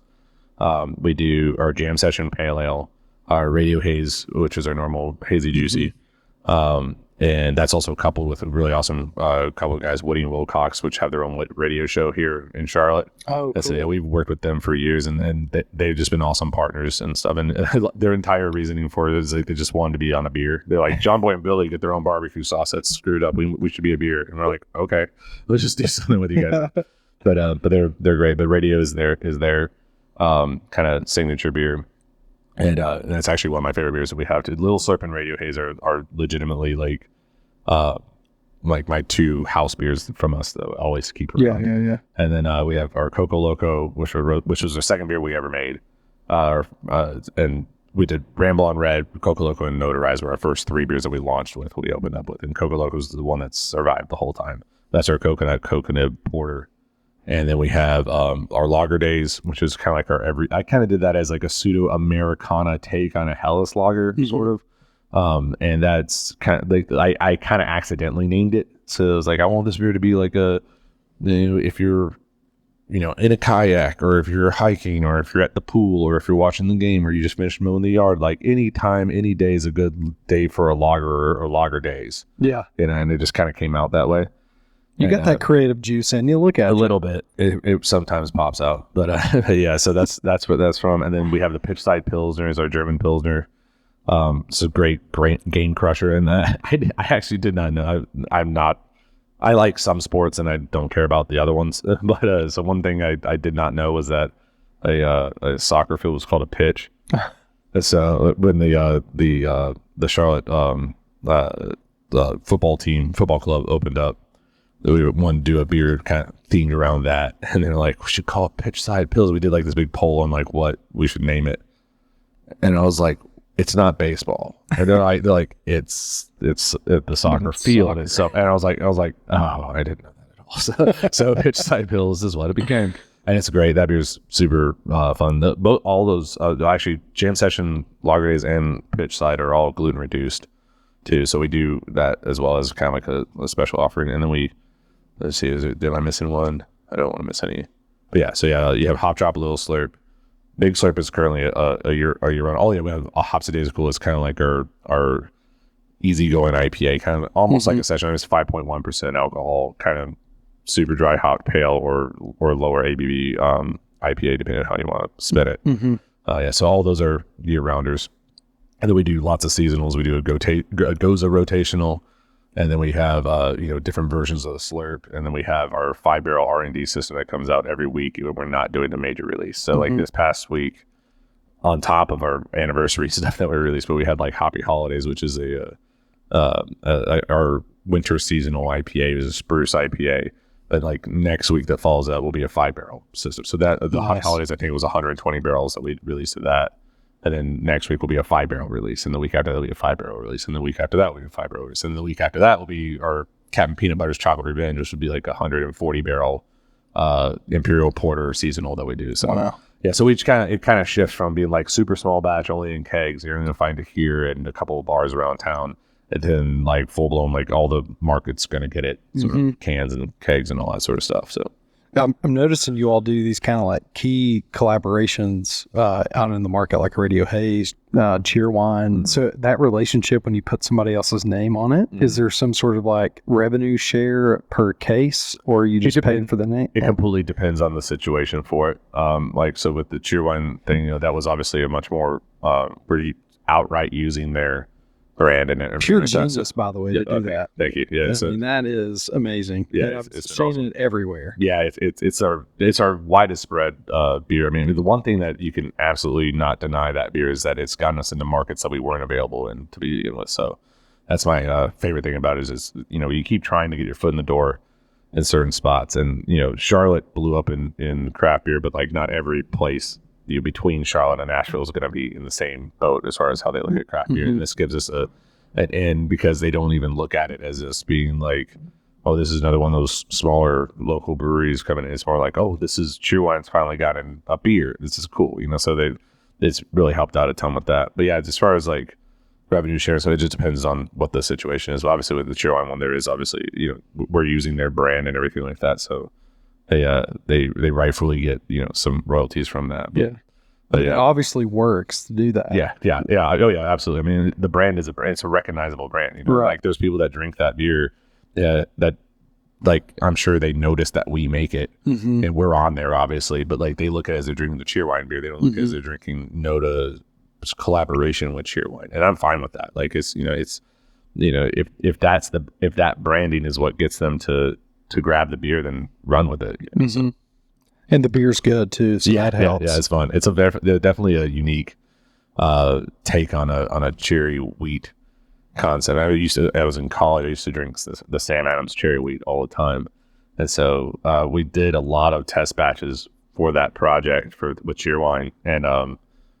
Speaker 1: We do our Jam Session Pale Ale, our Radio Haze, which is our normal hazy juicy. And that's also coupled with a really awesome couple of guys, Woody and Wilcox, which have their own radio show here in Charlotte. Oh, cool. So, yeah, we've worked with them for years, and they've just been awesome partners and stuff. And their entire reasoning for it is like they just wanted to be on a beer. They're like, John Boy and Billy get their own barbecue sauce that's screwed up. We should be a beer. And we're like, okay, let's just do something with you guys. But they're great. But Radio is their kind of signature beer. And that's actually one of my favorite beers that we have. Little Slurp and Radio Haze are legitimately like my two house beers from us that I always keep around. Yeah. And then we have our Coco Loco, which was the second beer we ever made. And we did Ramble on Red, Coco Loco, and NoDa Rise were our first three beers that we launched with. We opened up with, and Coco Loco is the one that survived the whole time. That's our coconut porter. And then we have our Lager Days, which is kind of like I kind of did that as like a pseudo Americana take on a Helles lager, sort of. And that's kind of like I kind of accidentally named it. So it was like, I want this beer to be like if you're, in a kayak, or if you're hiking, or if you're at the pool, or if you're watching the game, or you just finished mowing the yard, like any time, any day is a good day for a lager or Lager Days. Yeah. And it just kind of came out that way. You got that creative juice in you. Look at it. A little bit. It sometimes pops out. But yeah, so that's what that's from. And then we have the Pitchside Pilsner is our German Pilsner. It's a great game crusher. And I actually did not know. I like some sports and I don't care about the other ones. But so one thing I did not know was that a soccer field was called a pitch. So when the Charlotte football club opened up, we wanted to do a beer kind of themed around that, and they're like, we should call it Pitchside Pills. We did like this big poll on like what we should name it, and I was like, it's not baseball. And they're like, it's at the soccer field and stuff. And I was like, oh, I didn't know that at all. So Pitchside Pills is what it became, and it's great. That beer's super fun. All those actually Jam Session, Lager Days, and Pitchside are all gluten reduced too. So we do that as well as kind of like a special offering, and then let's see, am I missing one? I don't want to miss any. But yeah, so yeah, you have Hop Drop, Little Slurp. Big Slurp is currently a year round. Oh yeah, we have Hops a Day is Cool. It's kind of like our easygoing IPA, kind of almost like a session. It's 5.1% alcohol, kind of super dry hop pale or lower ABV IPA, depending on how you want to spin it. Yeah, so all those are year rounders. And then we do lots of seasonals. We do a Goza rotational, and then we have different versions of the slurp, and then we have our 5-barrel R&D system that comes out every week when we're not doing the major release. So like this past week, on top of our anniversary stuff that we released, but we had like Hoppy Holidays, which is our winter seasonal IPA. It was a spruce IPA. But like next week that follows that will be a 5-barrel system. So that the Hoppy Holidays, I think it was 120 barrels that we released of that. And then next week will be a 5-barrel release, and the week after that will be a 5-barrel release, and the week after that will be a 5-barrel release, and the week after that will be our Captain Peanut Butter's Chocolate Revenge, which would be like 140-barrel Imperial Porter seasonal that we do. So yeah, so it kind of shifts from being like super small batch only in kegs. You're going to find it here and a couple of bars around town, and then like full blown, like all the market's going to get it, sort of cans and kegs and all that sort of stuff. So.
Speaker 2: I'm noticing you all do these kind of like key collaborations out in the market, like Radio Haze, Cheerwine. So that relationship, when you put somebody else's name on it, is there some sort of like revenue share per case, or are you just paying for the name?
Speaker 1: It completely depends on the situation for it. Like so with the Cheerwine thing, that was obviously a much more pretty outright using their brand and everything.
Speaker 2: Pure genius, by the way, to do that.
Speaker 1: Thank you. Yeah,
Speaker 2: I mean, that is amazing.
Speaker 1: Yeah,
Speaker 2: I've seen
Speaker 1: awesome.
Speaker 2: it everywhere.
Speaker 1: Yeah, it's our widest spread beer. I mean, the one thing that you can absolutely not deny that beer is that it's gotten us into markets that we weren't available in to begin with. So that's my favorite thing about it is you keep trying to get your foot in the door in certain spots, and Charlotte blew up in craft beer, but like not every place between Charlotte and Nashville is going to be in the same boat as far as how they look at craft beer. And this gives us an in because they don't even look at it as this being like, oh, this is another one of those smaller local breweries coming in. It's more like, oh, this is Cheerwine's finally gotten a beer. This is cool, so it's really helped out a ton with that. But yeah, as far as like revenue share, so it just depends on what the situation is. But obviously with the Cheerwine one, there is obviously, we're using their brand and everything like that. So they rightfully get some royalties from that. But
Speaker 2: it obviously works to do that.
Speaker 1: Yeah. Oh yeah, absolutely. I mean, the brand is a brand. It's a recognizable brand.
Speaker 2: Right.
Speaker 1: Like those people that drink that beer, that like I'm sure they notice that we make it, and we're on there obviously. But like they look at it as they're drinking the Cheerwine beer. They don't look at it as they're drinking NoDa's collaboration with Cheerwine, and I'm fine with that. Like it's if that branding is what gets them to grab the beer, then run with it. So.
Speaker 2: And the beer's good too, so that helps.
Speaker 1: Yeah, it's fun. It's definitely a unique take on a cherry wheat concept. I was in college. I used to drink the Sam Adams cherry wheat all the time, and so we did a lot of test batches for that project with Cheerwine, and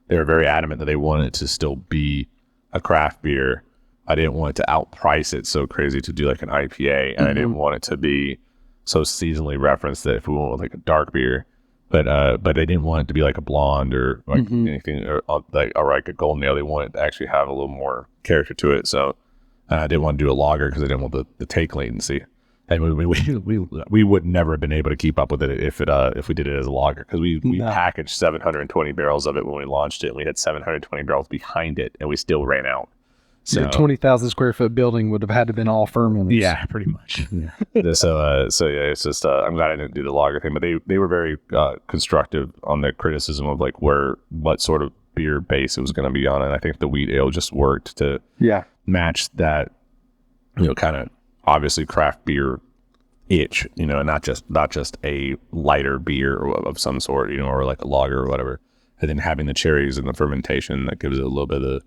Speaker 1: they were very adamant that they wanted it to still be a craft beer. I didn't want it to outprice it so crazy to do like an IPA, and I didn't want it to be so seasonally referenced that if we went with like a dark beer, but I didn't want it to be like a blonde or like anything or like a golden ale. They wanted it to actually have a little more character to it. So I didn't want to do a lager because I didn't want the take latency. And we would never have been able to keep up with it if we did it as a lager, because we packaged 720 barrels of it when we launched it, and we had 720 barrels behind it, and we still ran out.
Speaker 2: So 20,000 square foot building would have had to been all fermenters.
Speaker 1: Yeah, pretty much. So yeah, it's just I'm glad I didn't do the lager thing, but they were very constructive on the criticism of like what sort of beer base it was going to be on, and I think the wheat ale just worked to match that kind of obviously craft beer itch, and not just a lighter beer of some sort, or like a lager or whatever, and then having the cherries and the fermentation that gives it a little bit of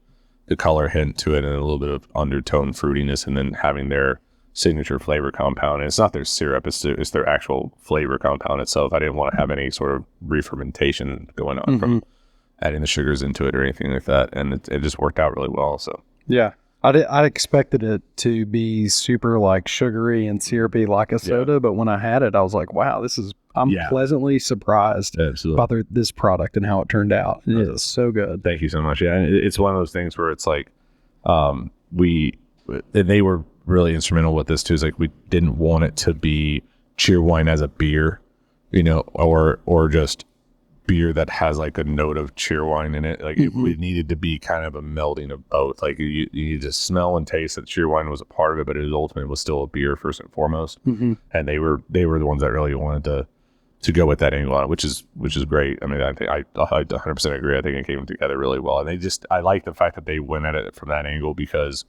Speaker 1: the color hint to it and a little bit of undertone fruitiness, and then having their signature flavor compound. And it's not their syrup, it's their actual flavor compound itself. I didn't want to have any sort of re-fermentation going on from adding the sugars into it or anything like that, and it just worked out really well. So
Speaker 2: yeah, I expected it to be super like sugary and syrupy like a soda, but when I had it, I was like, wow, I'm pleasantly surprised about this product and how it turned out. It is so good.
Speaker 1: Thank you so much. Yeah, and it's one of those things where it's like they were really instrumental with this too. It's like we didn't want it to be Cheerwine as a beer, or just beer that has like a note of Cheerwine in it. Like it needed to be kind of a melding of both. Like you need to smell and taste that Cheerwine was a part of it, but it ultimately was still a beer first and foremost. And they were the ones that really wanted to go with that angle on it, which is great. I mean, I think I 100% agree. I think it came together really well, and I like the fact that they went at it from that angle because,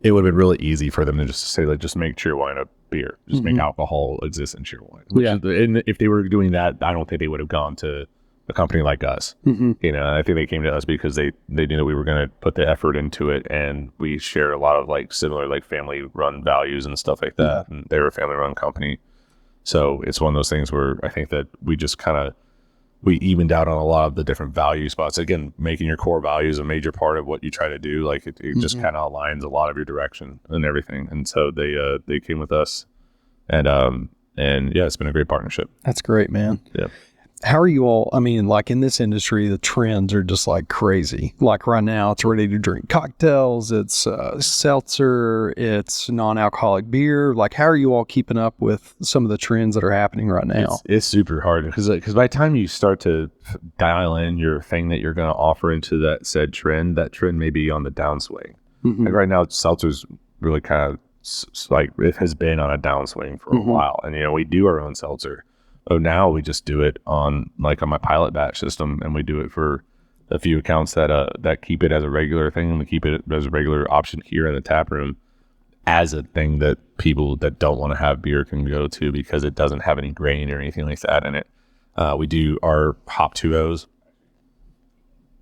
Speaker 1: it would have been really easy for them to just say, like, just make Cheerwine a beer, just make alcohol exist in Cheerwine. And if they were doing that, I don't think they would have gone to a company like us. I think they came to us because they knew that we were going to put the effort into it, and we shared a lot of like similar like family run values and stuff like that. And they were a family run company. So it's one of those things where I think that we just we evened out on a lot of the different value spots. Again, making your core values a major part of what you try to do. Like it just kind of aligns a lot of your direction and everything. And so they came with us, and yeah, it's been a great partnership.
Speaker 2: That's great, man.
Speaker 1: Yeah.
Speaker 2: How are you all? I mean, like in this industry, the trends are just like crazy. Like right now, it's ready to drink cocktails. It's seltzer. It's non-alcoholic beer. Like, how are you all keeping up with some of the trends that are happening right now?
Speaker 1: It's super hard because by the time you start to dial in your thing that you're going to offer into that said trend, that trend may be on the downswing. Like right now, seltzer's really kind of like it has been on a downswing for a while, and we do our own seltzer. Oh, now we just do it on my pilot batch system, and we do it for a few accounts that keep it as a regular thing, and we keep it as a regular option here in the tap room as a thing that people that don't want to have beer can go to because it doesn't have any grain or anything like that in it. We do our Hop 2Os.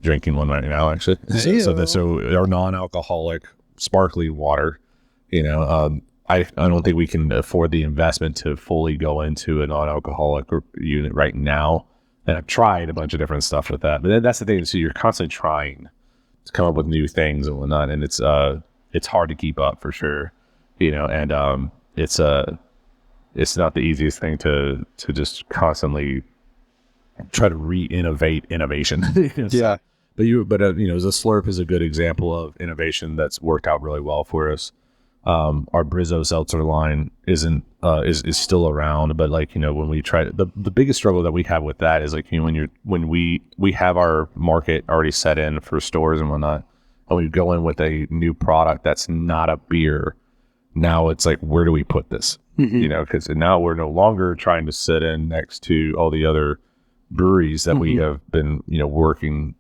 Speaker 1: Drinking one right now, actually. So our non-alcoholic sparkling water, I don't think we can afford the investment to fully go into a non-alcoholic unit right now. And I've tried a bunch of different stuff with that. But that's the thing. So you're constantly trying to come up with new things and whatnot. And it's hard to keep up for sure. And it's not the easiest thing to just constantly try to re-innovate innovation.
Speaker 2: Yeah.
Speaker 1: But the Slurp is a good example of innovation that's worked out really well for us. Our Brizzo seltzer line is still around, but when we try the biggest struggle that we have with that is when we have our market already set in for stores and whatnot, and we go in with a new product that's not a beer. Now it's like, where do we put this? Because now we're no longer trying to sit in next to all the other breweries that we have been working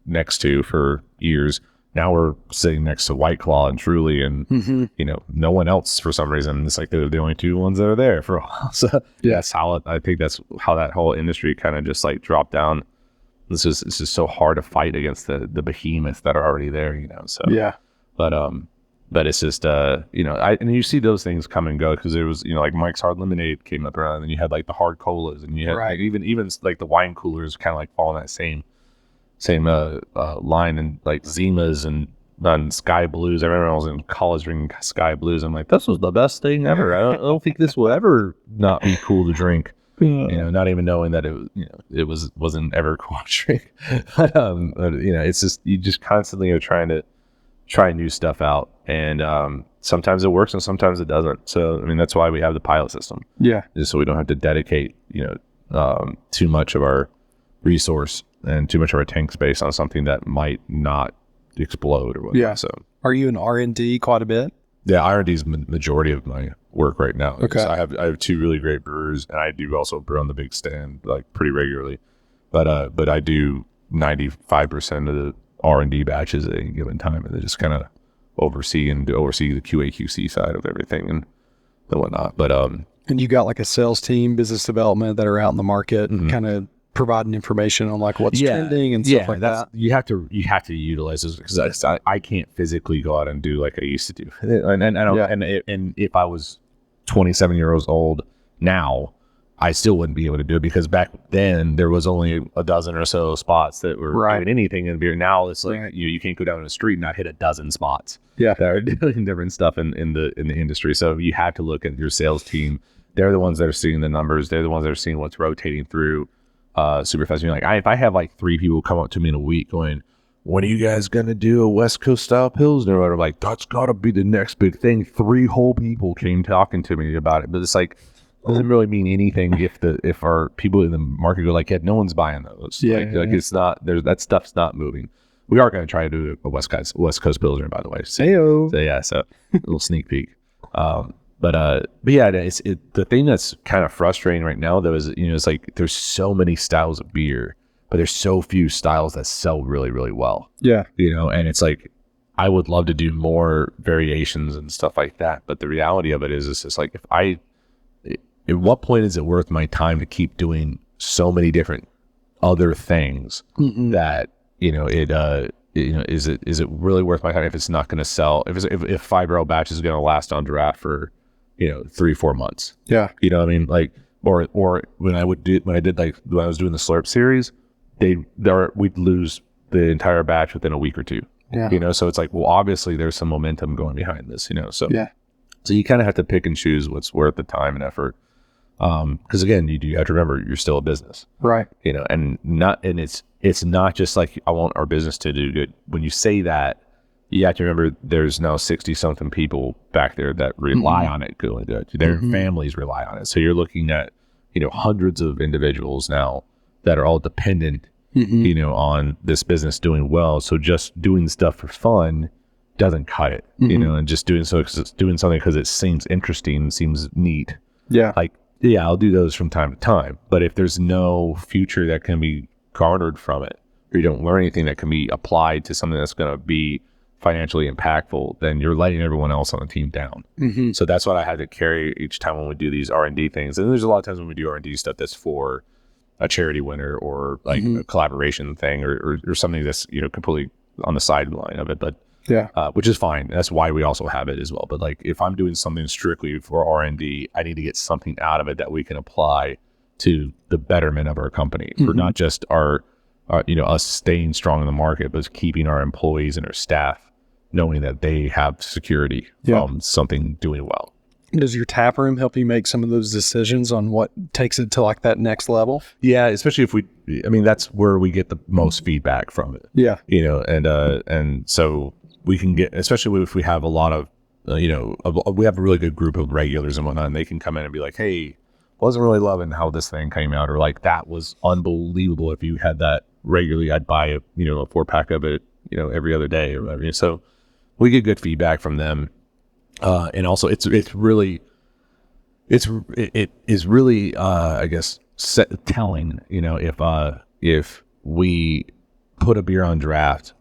Speaker 1: next to for years. Now we're sitting next to White Claw and Truly, and no one else for some reason. It's like they're the only two ones that are there for a while. So I think that's how that whole industry kind of just like dropped down. It's just so hard to fight against the behemoths that are already there. So
Speaker 2: yeah.
Speaker 1: But it's just and you see those things come and go because there was like Mike's Hard Lemonade came up around, and you had like the hard colas, and you had like, even like the wine coolers kind of like fall in that same line, and like Zimas and Sky Blues. I remember when I was in college drinking Sky Blues. I'm like, this was the best thing ever. I don't think this will ever not be cool to drink. Not even knowing that it wasn't ever cool to drink. But it's just you just constantly are trying to try new stuff out, and sometimes it works and sometimes it doesn't. So I mean that's why we have the pilot system. Yeah, just so we don't have to dedicate too much of our resource and too much of our tank space on something that might not explode or whatnot. Yeah. So
Speaker 2: are you in R&D quite a bit?
Speaker 1: Yeah, R&D is majority of my work right now.
Speaker 2: Okay.
Speaker 1: I have two really great brewers, and I do also brew on the big stand like pretty regularly. But I do 95% of the R&D batches at any given time, and they just kind of oversee the QA/QC side of everything and whatnot. But
Speaker 2: and you got like a sales team, business development that are out in the market, kind of providing information on like what's trending and stuff like that.
Speaker 1: You have to utilize this because I can't physically go out and do like I used to do. And if I was 27 years old now, I still wouldn't be able to do it because back then there was only a dozen or so spots that were doing anything in beer. Now it's like you can't go down the street and not hit a dozen spots that are doing different stuff in the industry. So you have to look at your sales team. They're the ones that are seeing the numbers. They're the ones that are seeing what's rotating through super fast. You're like, if I have like 3 people come up to me in a week going, when are you guys gonna do a West Coast style Pilsner? I'm like, that's gotta be the next big thing. 3 whole people came talking to me about it, but it's like doesn't really mean anything if our people in the market go like, yeah, no one's buying those. It's not that stuff's not moving. We are going to try to do a West Coast Pilsner, by the way. So a little sneak peek. but yeah, the thing that's kind of frustrating right now though is, it's like there's so many styles of beer, but there's so few styles that sell really, really well.
Speaker 2: Yeah.
Speaker 1: And it's like, I would love to do more variations and stuff like that. But the reality of it is, it's just like, at what point is it worth my time to keep doing so many different other things that, is it really worth my time if it's not going to sell? If 5-barrel batch is going to last on draft for, 3-4 months.
Speaker 2: Yeah.
Speaker 1: You know what I mean? Like, or when I was doing the Slurp series, we'd lose the entire batch within a week or two.
Speaker 2: Yeah.
Speaker 1: So it's like, well, obviously there's some momentum going behind this, so
Speaker 2: yeah.
Speaker 1: So you kind of have to pick and choose what's worth the time and effort. Because again, you have to remember you're still a business,
Speaker 2: right?
Speaker 1: And it's not just like, I want our business to do good. When you say that, you have to remember there's now 60 something people back there that rely on it going good. Their families rely on it. So you're looking at, hundreds of individuals now that are all dependent, on this business doing well. So just doing stuff for fun doesn't cut it, and just doing something because it seems interesting, seems neat.
Speaker 2: Yeah.
Speaker 1: Like, yeah, I'll do those from time to time. But if there's no future that can be garnered from it, or you don't learn anything that can be applied to something that's going to be financially impactful, then you're letting everyone else on the team down. So that's what I had to carry each time when we do these R&D things. And there's a lot of times when we do R&D stuff that's for a charity winner or like a collaboration thing or something that's, completely on the sideline of it. But
Speaker 2: yeah,
Speaker 1: which is fine. That's why we also have it as well. But like, if I'm doing something strictly for R&D, I need to get something out of it that we can apply to the betterment of our company, for not just our us staying strong in the market, but keeping our employees and our staff knowing that they have security from something doing well.
Speaker 2: Does your tap room help you make some of those decisions on what takes it to like that next level?
Speaker 1: Yeah, especially that's where we get the most feedback from it.
Speaker 2: Yeah.
Speaker 1: And so we can get, especially if we have a lot of, we have a really good group of regulars and whatnot, and they can come in and be like, hey, wasn't really loving how this thing came out, or like, that was unbelievable. If you had that regularly, I'd buy a 4-pack of it, every other day or whatever. So we get good feedback from them. And also it is really, I guess, telling, if we put a beer on draft,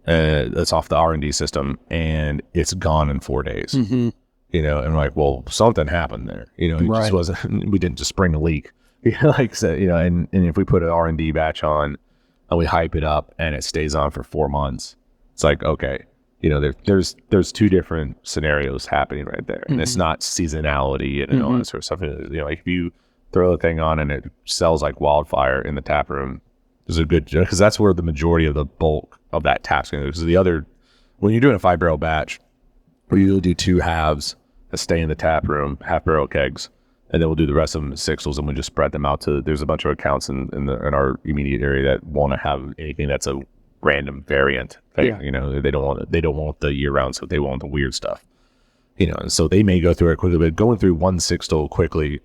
Speaker 1: that's off the R&D system and it's gone in 4 days, and we're like, well, something happened there, it just wasn't, we didn't just spring a leak, and if we put an R&D batch on and we hype it up and it stays on for 4 months, it's like, okay, there's two different scenarios happening right there, and it's not seasonality and all that sort of stuff. Like, if you throw the thing on and it sells like wildfire in the tap room, there's a good, because that's where the majority of the bulk of that tap's going to go. Because when you're doing a 5-barrel batch, we usually do 2 halves that stay in the tap room, half-barrel kegs, and then we'll do the rest of them as sixels, and we just spread them out to. There's a bunch of accounts in our immediate area that want to have anything that's a random variant thing. They don't want the year-round stuff. They want the weird stuff. And so they may go through it quickly, but going through 1 sixtel quickly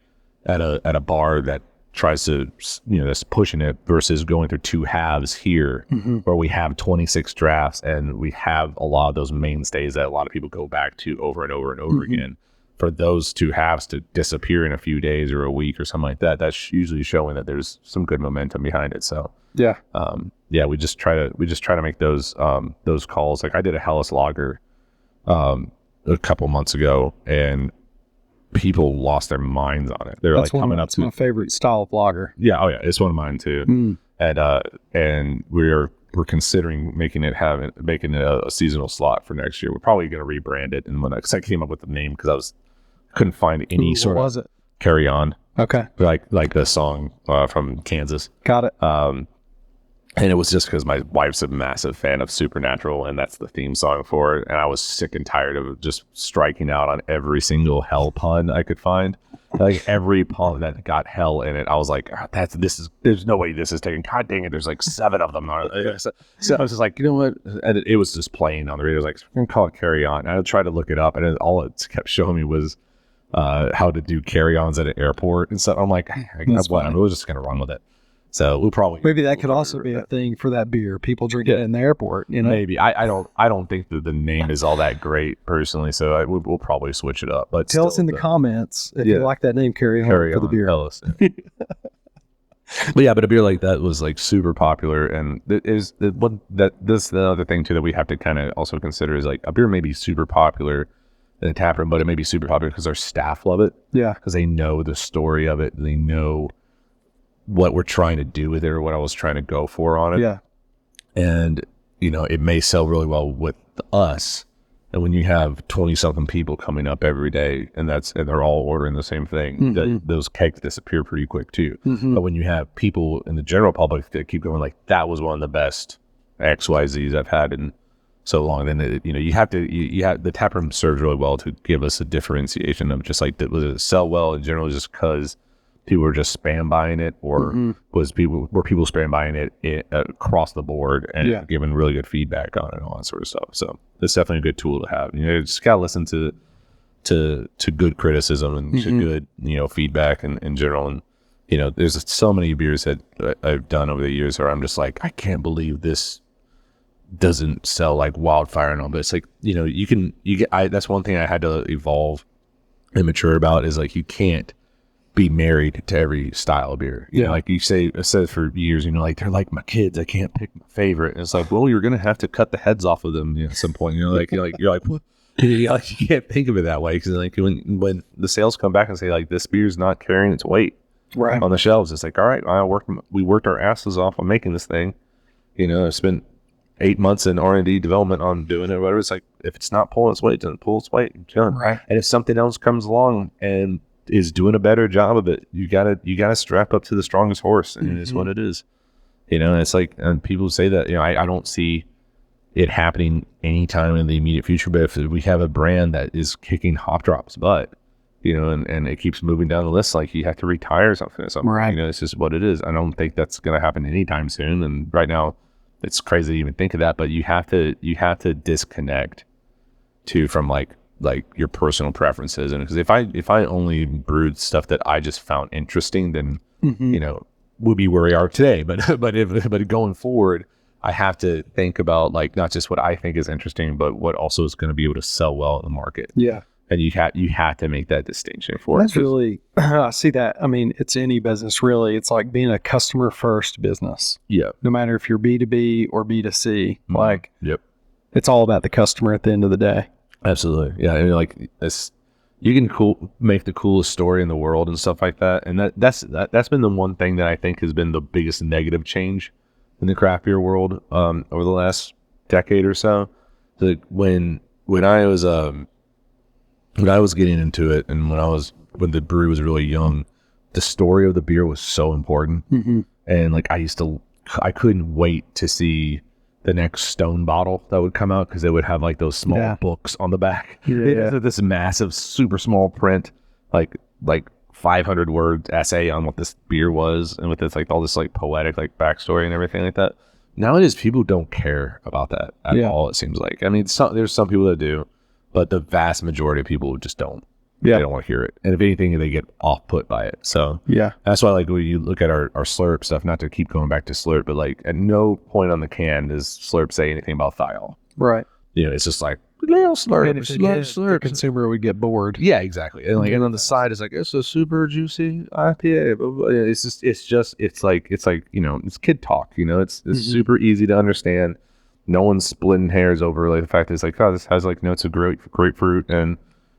Speaker 1: at a bar that tries to, that's pushing it, versus going through 2 halves here, where we have 26 drafts and we have a lot of those mainstays that a lot of people go back to over and over and over again. For those 2 halves to disappear in a few days or a week or something like that, that's usually showing that there's some good momentum behind it. So we just try to make those calls. Like, I did a Helles Lager a couple months ago, and people lost their minds on it. They're coming up to
Speaker 2: my favorite style of lager.
Speaker 1: Yeah, oh yeah, it's one of mine too. And we're considering making it a seasonal slot for next year. We're probably going to rebrand it, and because I came up with the name because couldn't find any sort of Carry On.
Speaker 2: Okay.
Speaker 1: Like the song from Kansas.
Speaker 2: Got it.
Speaker 1: And it was just because my wife's a massive fan of Supernatural, and that's the theme song for it. And I was sick and tired of just striking out on every single hell pun I could find. Like, every pun that got hell in it, I was like, there's no way this is taken. God dang it, there's like 7 of them. So I was just like, you know what? And it was just playing on the radio. I was like, we're going to call it Carry On. And I tried to look it up, and all it kept showing me was how to do carry-ons at an airport and stuff. I'm like, I was just going to run with it. So we'll probably
Speaker 2: Maybe that could also be a thing for that beer. People drink it in the airport, you know?
Speaker 1: Maybe. I don't think that the name is all that great personally, so we'll probably switch it up. But
Speaker 2: tell us in the comments if you like that name. Carry on for the beer.
Speaker 1: Tell us. But yeah, but a beer like that was like super popular, and this the other thing too that we have to kind of also consider is like a beer may be super popular in the tap room, but it may be super popular because our staff love it.
Speaker 2: Yeah,
Speaker 1: because they know the story of it, they know what we're trying to do with it or what I was trying to go for on it.
Speaker 2: Yeah,
Speaker 1: and it may sell really well with us. And when you have 20-something people coming up every day, and they're all ordering the same thing, those kegs disappear pretty quick too. But when you have people in the general public that keep going like, that was one of the best XYZs I've had in so long, then you have the tap room serves really well to give us a differentiation of just like, was it sell well in general just because people were just spam buying it, or were people spam buying it across the board and giving really good feedback on it and all that sort of stuff. So it's definitely a good tool to have. You just gotta listen to good criticism and to good feedback in general. And there's so many beers that I've done over the years where I'm just like, I can't believe this doesn't sell like wildfire and all. But it's like that's one thing I had to evolve and mature about, is like, you can't be married to every style of beer. You know, like you said for years, like, they're like my kids, I can't pick my favorite. And it's like, well, you're gonna have to cut the heads off of them at some point. You're like what? You can't think of it that way, because like when the sales come back and say like, this beer's not carrying its weight on the shelves, it's like, all right, we worked our asses off on making this thing. I spent 8 months in R&D development on doing it or whatever. It's like, if it's not pulling its weight, it doesn't pull its weight.
Speaker 2: Right.
Speaker 1: And if something else comes along and is doing a better job of it, you gotta strap up to the strongest horse, and it is what it is. It's like, and people say that, I don't see it happening anytime in the immediate future, but if we have a brand that is kicking hop drops butt, and it keeps moving down the list, like, you have to retire something or something.
Speaker 2: Right.
Speaker 1: It's just what it is. I don't think that's gonna happen anytime soon, and right now it's crazy to even think of that, but you have to disconnect from like your personal preferences. And because if I only brewed stuff that I just found interesting, then we'll be where we are today. But going forward, I have to think about like, not just what I think is interesting, but what also is going to be able to sell well in the market.
Speaker 2: Yeah.
Speaker 1: And you have to make that distinction for
Speaker 2: That's really, I see that. I mean, it's any business really. It's like being a customer first business.
Speaker 1: Yeah.
Speaker 2: No matter if you're B2B or B2C, like,
Speaker 1: yep,
Speaker 2: it's all about the customer at the end of the day.
Speaker 1: Absolutely. Yeah. I mean, like, this, you can make the coolest story in the world and stuff like that. And that's been the one thing that I think has been the biggest negative change in the craft beer world over the last decade or so. Like when I was getting into it, and when the brewery was really young, the story of the beer was so important. And like, I couldn't wait to see the next Stone bottle that would come out, because they would have like those small books on the back. This massive, super small print, like 500 word essay on what this beer was, and with this like all this like poetic like backstory and everything like that. Nowadays, people don't care about that at all. It seems like. I mean, there's some people that do, but the vast majority of people just don't. They don't want to hear it, and if anything, they get off put by it. So that's why, like, when you look at our Slurp stuff, not to keep going back to Slurp, but like, at no point on the can does Slurp say anything about thiol.
Speaker 2: Right.
Speaker 1: It's just like, little Slurp,
Speaker 2: and if Slurp, the consumer would get bored.
Speaker 1: Yeah, exactly. And like, and on the side, it's like, it's a super juicy IPA. But it's like it's kid talk. It's super easy to understand. No one's splitting hairs over like the fact that it's like, oh, this has like notes of grapefruit and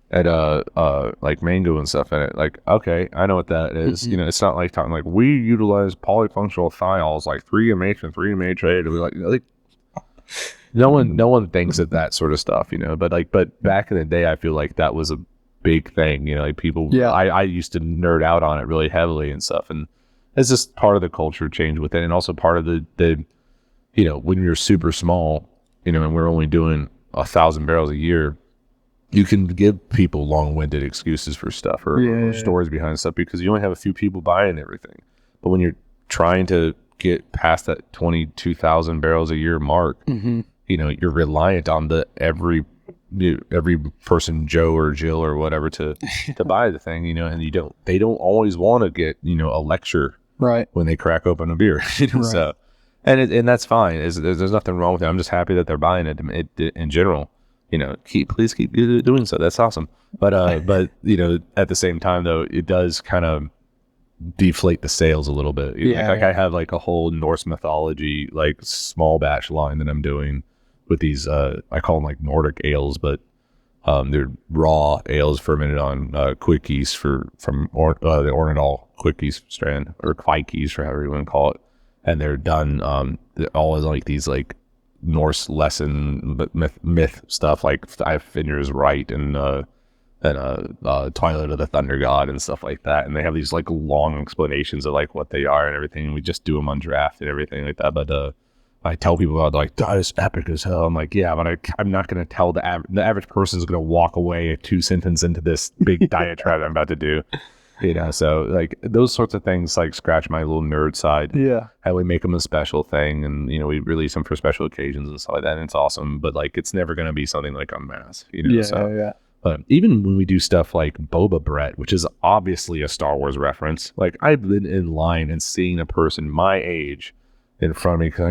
Speaker 1: like mango and stuff in it. Like, okay, I know what that is. It's not like talking like, we utilize polyfunctional thiols like 3MH and 3MH8 to be like no one thinks of that sort of stuff, but back in the day, I feel like that was a big thing. Like, people, I used to nerd out on it really heavily and stuff, and it's just part of the culture change with it, and also part of the when you're super small, and we're only doing 1,000 barrels a year, you can give people long-winded excuses for stuff or stories behind stuff, because you only have a few people buying everything. But when you're trying to get past that 22,000 barrels a year mark, you're reliant on every person, Joe or Jill or whatever, to buy the thing, and they don't always want to get, a lecture
Speaker 2: Right.
Speaker 1: when they crack open a beer.
Speaker 2: Right.
Speaker 1: So, and that's fine. There's nothing wrong with it. I'm just happy that they're buying it, in general. Please keep doing so. That's awesome. But at the same time though, it does kind of deflate the sales a little bit. I have like a whole Norse mythology like small batch line that I'm doing with these I call them like Nordic ales, but they're raw ales fermented on quick yeast from the Ornadal quick yeast strand, or Kvike yeast, or however you want to call it, and they're done all as like these like Norse lesson myth stuff, like Five Fingers Right and Twilight of the Thunder God and stuff like that, and they have these like long explanations of like what they are and everything, and we just do them on draft and everything like that. But I tell people about like, that is epic as hell. I'm like, yeah, but I'm not going to tell the average person is going to walk away 2 sentences into this big diatribe I'm about to do. So like those sorts of things like scratch my little nerd side.
Speaker 2: Yeah.
Speaker 1: How we make them a special thing, and we release them for special occasions and stuff like that, and it's awesome. But like it's never going to be something like en masse.
Speaker 2: Yeah.
Speaker 1: But even when we do stuff like Boba Brett, which is obviously a Star Wars reference, like I've been in line and seeing a person my age in front of me, can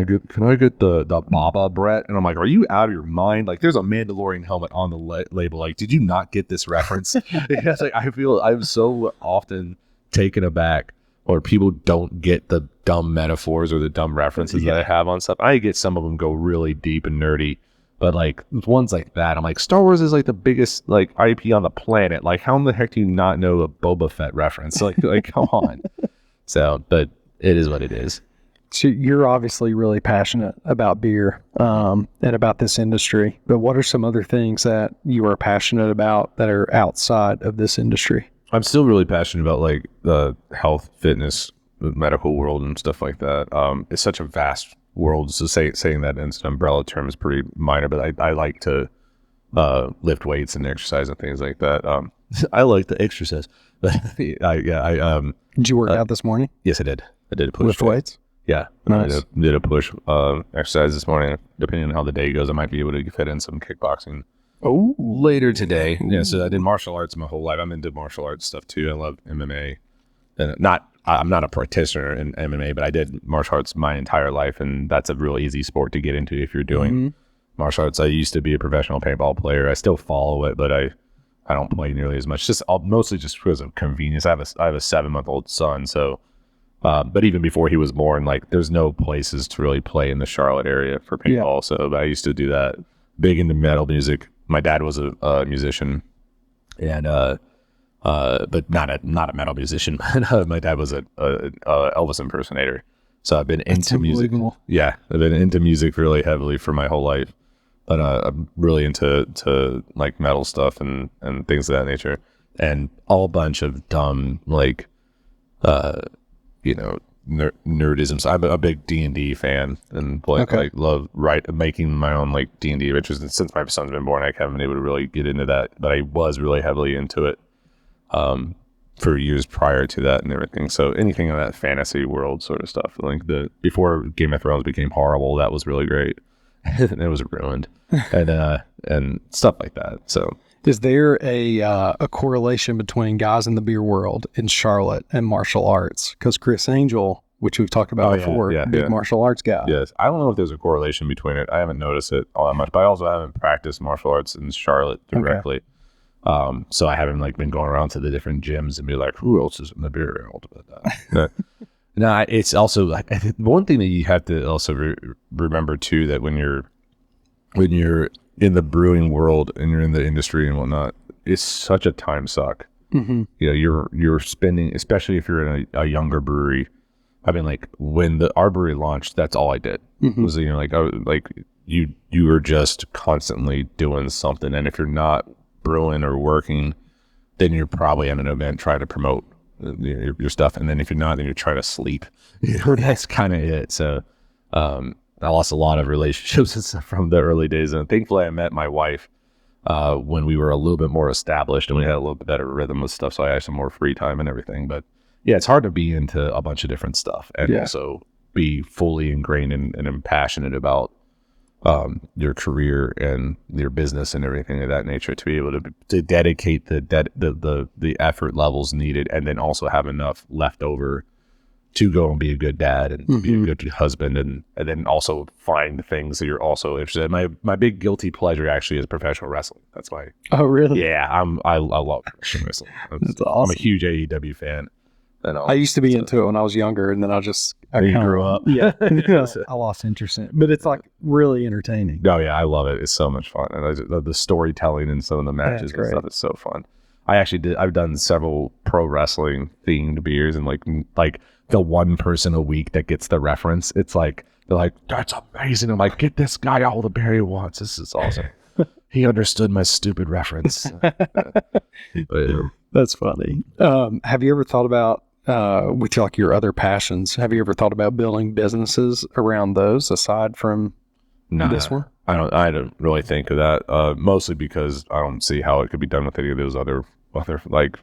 Speaker 1: I get the Baba Brett? And I'm like, are you out of your mind? Like, there's a Mandalorian helmet on the label. Like, did you not get this reference? It's like, I feel I'm so often taken aback, or people don't get the dumb metaphors or the dumb references that I have on stuff. I get some of them go really deep and nerdy, but like ones like that, I'm like, Star Wars is like the biggest like IP on the planet. Like, how in the heck do you not know a Boba Fett reference? Like come on. So, but it is what it is.
Speaker 2: So you're obviously really passionate about beer and about this industry, but what are some other things that you are passionate about that are outside of this industry?
Speaker 1: I'm still really passionate about like the health, fitness, the medical world and stuff like that. It's such a vast world, so saying that in an umbrella term is pretty minor, but I like to lift weights and exercise and things like that. I like to exercise, but
Speaker 2: Did you work out this morning?
Speaker 1: Yes, I did. I did push
Speaker 2: lift weights.
Speaker 1: Yeah,
Speaker 2: nice.
Speaker 1: I did a push exercise this morning. Depending on how the day goes, I might be able to fit in some kickboxing later today. Yeah, so I did martial arts my whole life. I'm into martial arts stuff too. I love MMA. And I'm not a practitioner in MMA, but I did martial arts my entire life, and that's a real easy sport to get into if you're doing martial arts. I used to be a professional paintball player. I still follow it, but I don't play nearly as much. Mostly just because of convenience. I have a 7-month-old son, so. But even before he was born, like there's no places to really play in the Charlotte area for paintball. Yeah. So I used to do that. Big into metal music. My dad was a musician, and but not a metal musician. My dad was a Elvis impersonator. So I've been into music. Yeah, I've been into music really heavily for my whole life. But I'm really into like metal stuff and things of that nature, and all bunch of dumb like. Nerdism. So I'm a big D&D fan, and like love making my own like D&D adventures. And since my son's been born, I haven't been able to really get into that, but I was really heavily into it for years prior to that and everything. So anything in that fantasy world sort of stuff, like before Game of Thrones became horrible, that was really great. And it was ruined, and stuff like that. So.
Speaker 2: Is there a correlation between guys in the beer world in Charlotte and martial arts? Because Chris Angel, which we've talked about before, big martial arts guy.
Speaker 1: Yes. I don't know if there's a correlation between it. I haven't noticed it all that much, but I also haven't practiced martial arts in Charlotte directly. Okay. So I haven't like been going around to the different gyms and be like, who else is in the beer world? But, no, it's also like one thing that you have to also remember too, that when you're in the brewing world and you're in the industry and whatnot, it's such a time suck. Mm-hmm. You're spending, especially if you're in a younger brewery. I mean, like when our brewery launched, that's all I did. Mm-hmm. Was you were just constantly doing something, and if you're not brewing or working, then you're probably at an event trying to promote your stuff, and then if you're not, then you're trying to sleep. That's kind of it. So. I lost a lot of relationships and stuff from the early days, and thankfully I met my wife when we were a little bit more established and we had a little bit better rhythm with stuff, so I had some more free time and everything. But yeah, it's hard to be into a bunch of different stuff and also be fully ingrained and passionate about your career and your business and everything of that nature, to be able to dedicate the effort levels needed, and then also have enough left over to go and be a good dad and be a good husband, and then also find things that you're also interested in. My big guilty pleasure actually is professional wrestling. That's why.
Speaker 2: Oh, really?
Speaker 1: Yeah, I love professional wrestling.
Speaker 2: That's awesome.
Speaker 1: I'm a huge AEW fan.
Speaker 2: I used to be into it when I was younger, and then I
Speaker 1: kinda grew up.
Speaker 2: Yeah,
Speaker 3: I lost interest in it, but it's like really entertaining.
Speaker 1: Oh yeah, I love it. It's so much fun, and the storytelling in some of the matches and stuff is so fun. I've done several pro wrestling themed beers, and like the one person a week that gets the reference, it's like they're like, that's amazing. I'm like, get this guy all the beer he wants. This is awesome. He understood my stupid reference.
Speaker 2: That's funny. Have you ever thought about with like your other passions? Have you ever thought about building businesses around those aside from this one?
Speaker 1: I don't really think of that. Mostly because I don't see how it could be done with any of those other like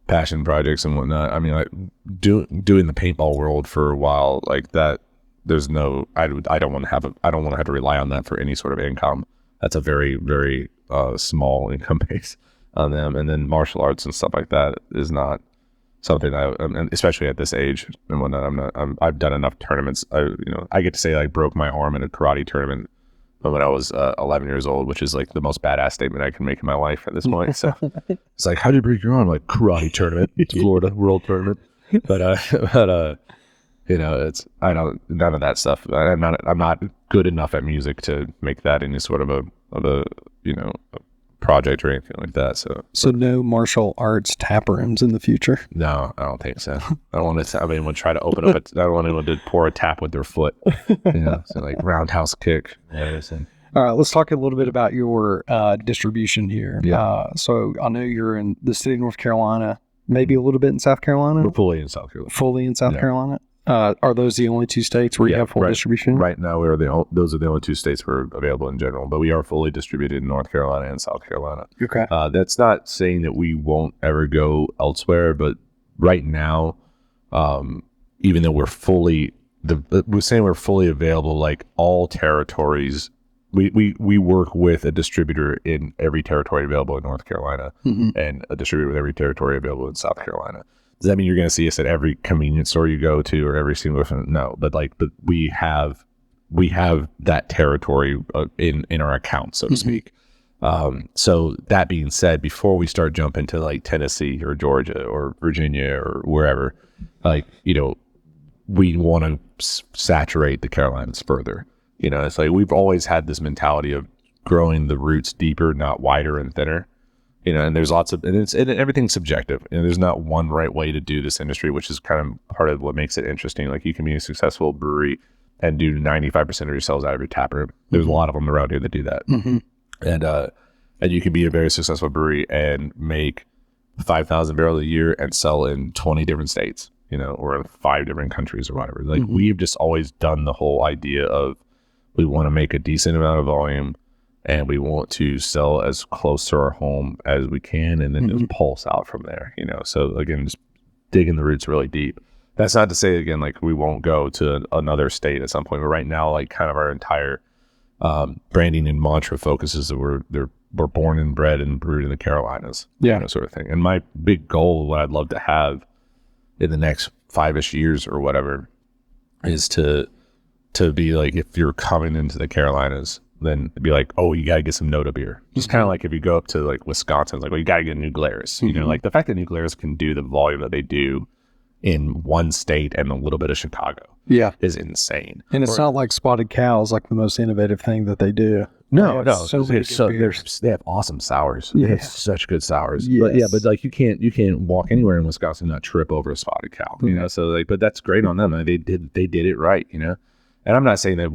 Speaker 1: passion projects and whatnot. I mean, like doing the paintball world for a while like that. There's no. I don't want to have to rely on that for any sort of income. That's a very, very small income base on them. And then martial arts and stuff like that is not something and especially at this age and whatnot. I've done enough tournaments. I get to say I broke my arm in a karate tournament when I was 11 years old, which is like the most badass statement I can make in my life at this point. So it's like, how'd you break your arm? Like, karate tournament, Florida world tournament. But none of that stuff. I'm not good enough at music to make that any sort of a project or anything like that. So
Speaker 2: no martial arts tap rooms in the future?
Speaker 1: No, I don't think so. I don't want to have anyone try to open up I don't want anyone to pour a tap with their foot. So like roundhouse kick.
Speaker 2: All right, let's talk a little bit about your distribution here.
Speaker 1: Yeah.
Speaker 2: So I know you're in the state of North Carolina, maybe a little bit in South Carolina.
Speaker 1: We're fully in South Carolina.
Speaker 2: Fully in South Carolina. Are those the only two states where you have full distribution?
Speaker 1: Right now, those are the only two states where available in general, but we are fully distributed in North Carolina and South Carolina.
Speaker 2: Okay.
Speaker 1: That's not saying that we won't ever go elsewhere, but right now, even though we're fully available, like all territories, we work with a distributor in every territory available in North Carolina and a distributor with every territory available in South Carolina. Does that mean you're going to see us at every convenience store you go to or every single? No, but we have that territory in our account, so to speak. So that being said, before we start jumping to like Tennessee or Georgia or Virginia or wherever, we want to saturate the Carolinas further. It's like we've always had this mentality of growing the roots deeper, not wider and thinner. And there's lots of, and everything's subjective. And there's not one right way to do this industry, which is kind of part of what makes it interesting. Like you can be a successful brewery and do 95% of your sales out of your tap room. There's a lot of them around here that do that. And you can be a very successful brewery and make 5,000 barrels a year and sell in 20 different states, or in 5 different countries or whatever. Like we've just always done the whole idea of we want to make a decent amount of volume and we want to sell as close to our home as we can and then just pulse out from there, So again, just digging the roots really deep. That's not to say, again, like we won't go to another state at some point, but right now, like kind of our entire branding and mantra focuses that we're born and bred and brewed in the Carolinas, sort of thing. And my big goal, what I'd love to have in the next 5-ish years or whatever, is to be like, if you're coming into the Carolinas, then it'd be like, oh, you got to get some NoDa beer. Just kind of like if you go up to like Wisconsin, it's like, well, you got to get New Glarus. Like the fact that New Glarus can do the volume that they do in one state and a little bit of Chicago is insane.
Speaker 2: And it's not like Spotted Cow is like the most innovative thing that they do.
Speaker 1: No. They have awesome sours. They have such good sours. Yes. But like you can't walk anywhere in Wisconsin and not trip over a Spotted Cow. So like, but that's great on them. They did it right. And I'm not saying that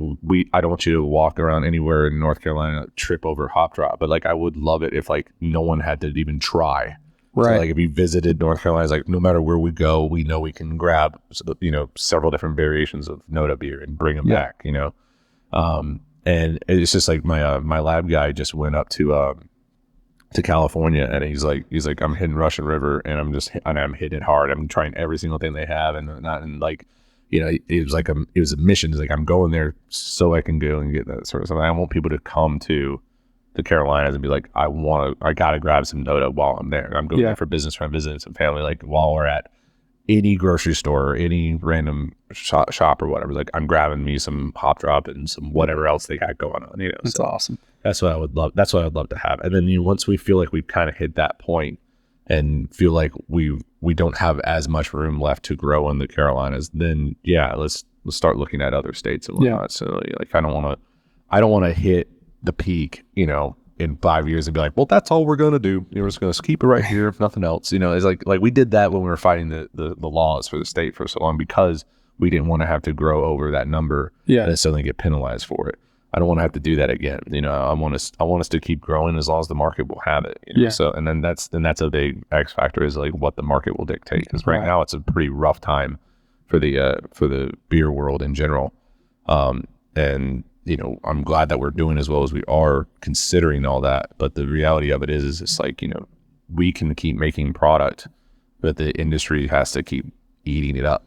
Speaker 1: I don't want you to walk around anywhere in North Carolina, trip over Hop Drop, but like I would love it if like no one had to even try. Right. So, like if you visited North Carolina, it's like no matter where we go, we know we can grab several different variations of NoDa beer and bring them back. And it's just like my lab guy just went up to California and he's like I'm hitting Russian River and I'm hitting it hard. I'm trying every single thing they have and it was a mission. It's like I'm going there so I can go and get that sort of stuff. I want people to come to the Carolinas and be like, I gotta grab some NoDa while I'm there. I'm going there for business, I'm visiting some family. Like while we're at any grocery store or any random shop or whatever. Like I'm grabbing me some Hop Drop and some whatever else they got going on.
Speaker 2: That's awesome.
Speaker 1: That's what I would love. That's what I would love to have. And then once we feel like we've kind of hit that point and feel like we don't have as much room left to grow in the Carolinas, then let's start looking at other states and whatnot. So like I don't want to hit the peak, in 5 years and be like, well, that's all we're gonna do. We're just gonna keep it right here, if nothing else. It's like we did that when we were fighting the laws for the state for so long because we didn't want to have to grow over that number and suddenly get penalized for it. I don't want to have to do that again. I want us to keep growing as long as the market will have it. So and then that's a big X factor is like what the market will dictate. Because right now it's a pretty rough time for the beer world in general. And I'm glad that we're doing as well as we are considering all that. But the reality of it is it's like, we can keep making product, but the industry has to keep eating it up,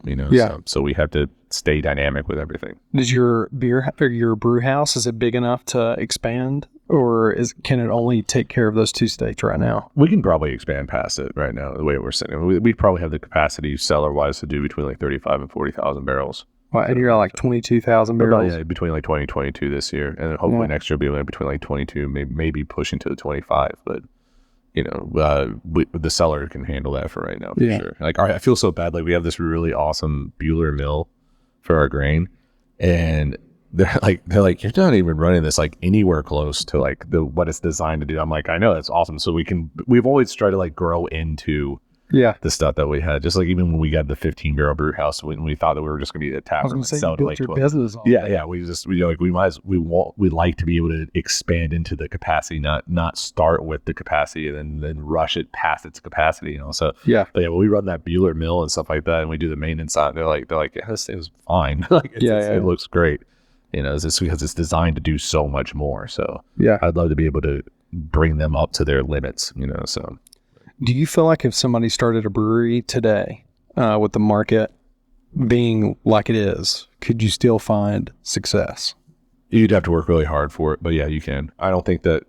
Speaker 1: So we have to stay dynamic with everything.
Speaker 2: Does your beer or your brew house, is it big enough to expand, or can it only take care of those 2 states right now?
Speaker 1: We can probably expand past it right now, the way we're sitting. We probably have the capacity cellar wise to do between like 35 and 40,000 barrels.
Speaker 2: Wow, and you're at like 22,000 barrels?
Speaker 1: Between like 20 and 22 this year. And then hopefully next year will be between like 22, maybe pushing to the 25. But, the cellar can handle that for right now, for sure. Like, I feel so bad. Like, we have this really awesome Bueller mill for our grain. And they're like, you're not even running this like anywhere close to like what it's designed to do. I'm like, I know, that's awesome. So we've always tried to like grow into the stuff that we had, just like even when we got the 15 barrel brew house, when we thought that we were just going to be a tap room and sell to like 12.
Speaker 2: Business
Speaker 1: we like to be able to expand into the capacity, not start with the capacity and then rush it past its capacity, so when we run that Bueller mill and stuff like that and we do the maintenance on it, they're like this thing's fine. Like it looks great, it's just because it's designed to do so much more. So I'd love to be able to bring them up to their limits, so.
Speaker 2: Do you feel like if somebody started a brewery today, with the market being like it is, could you still find success?
Speaker 1: You'd have to work really hard for it, but yeah, you can. I think that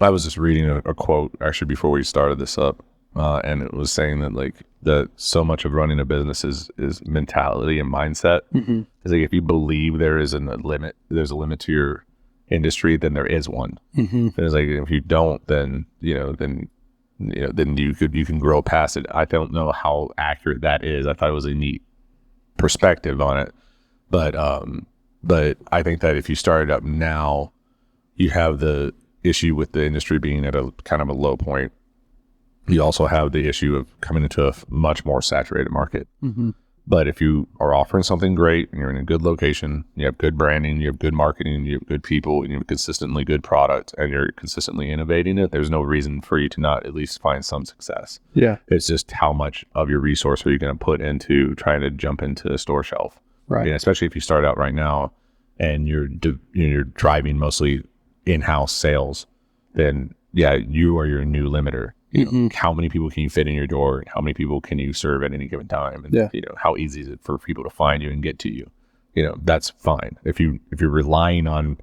Speaker 1: I was just reading a quote actually before we started this up, and it was saying that like that so much of running a business is mentality and mindset. Mm-hmm. It's like if you believe there's a limit to your industry, then there is one. Mm-hmm. It's like if you don't, then you can grow past it. I don't know how accurate that is. I thought it was a neat perspective on it, but I think that if you started up now, you have the issue with the industry being at a kind of a low point. You also have the issue of coming into a much more saturated market. Mm-hmm. But if you are offering something great and you're in a good location, you have good branding, you have good marketing, you have good people, and you have consistently good product, and you're consistently innovating it, there's no reason for you to not at least find some success. Yeah. It's just how much of your resource are you going to put into trying to jump into a store shelf. Right. Especially if you start out right now and you're driving mostly in-house sales, then you are your new limiter. How many people can you fit in your door? How many people can you serve at any given time? And how easy is it for people to find you and get to you? That's fine. If you're relying on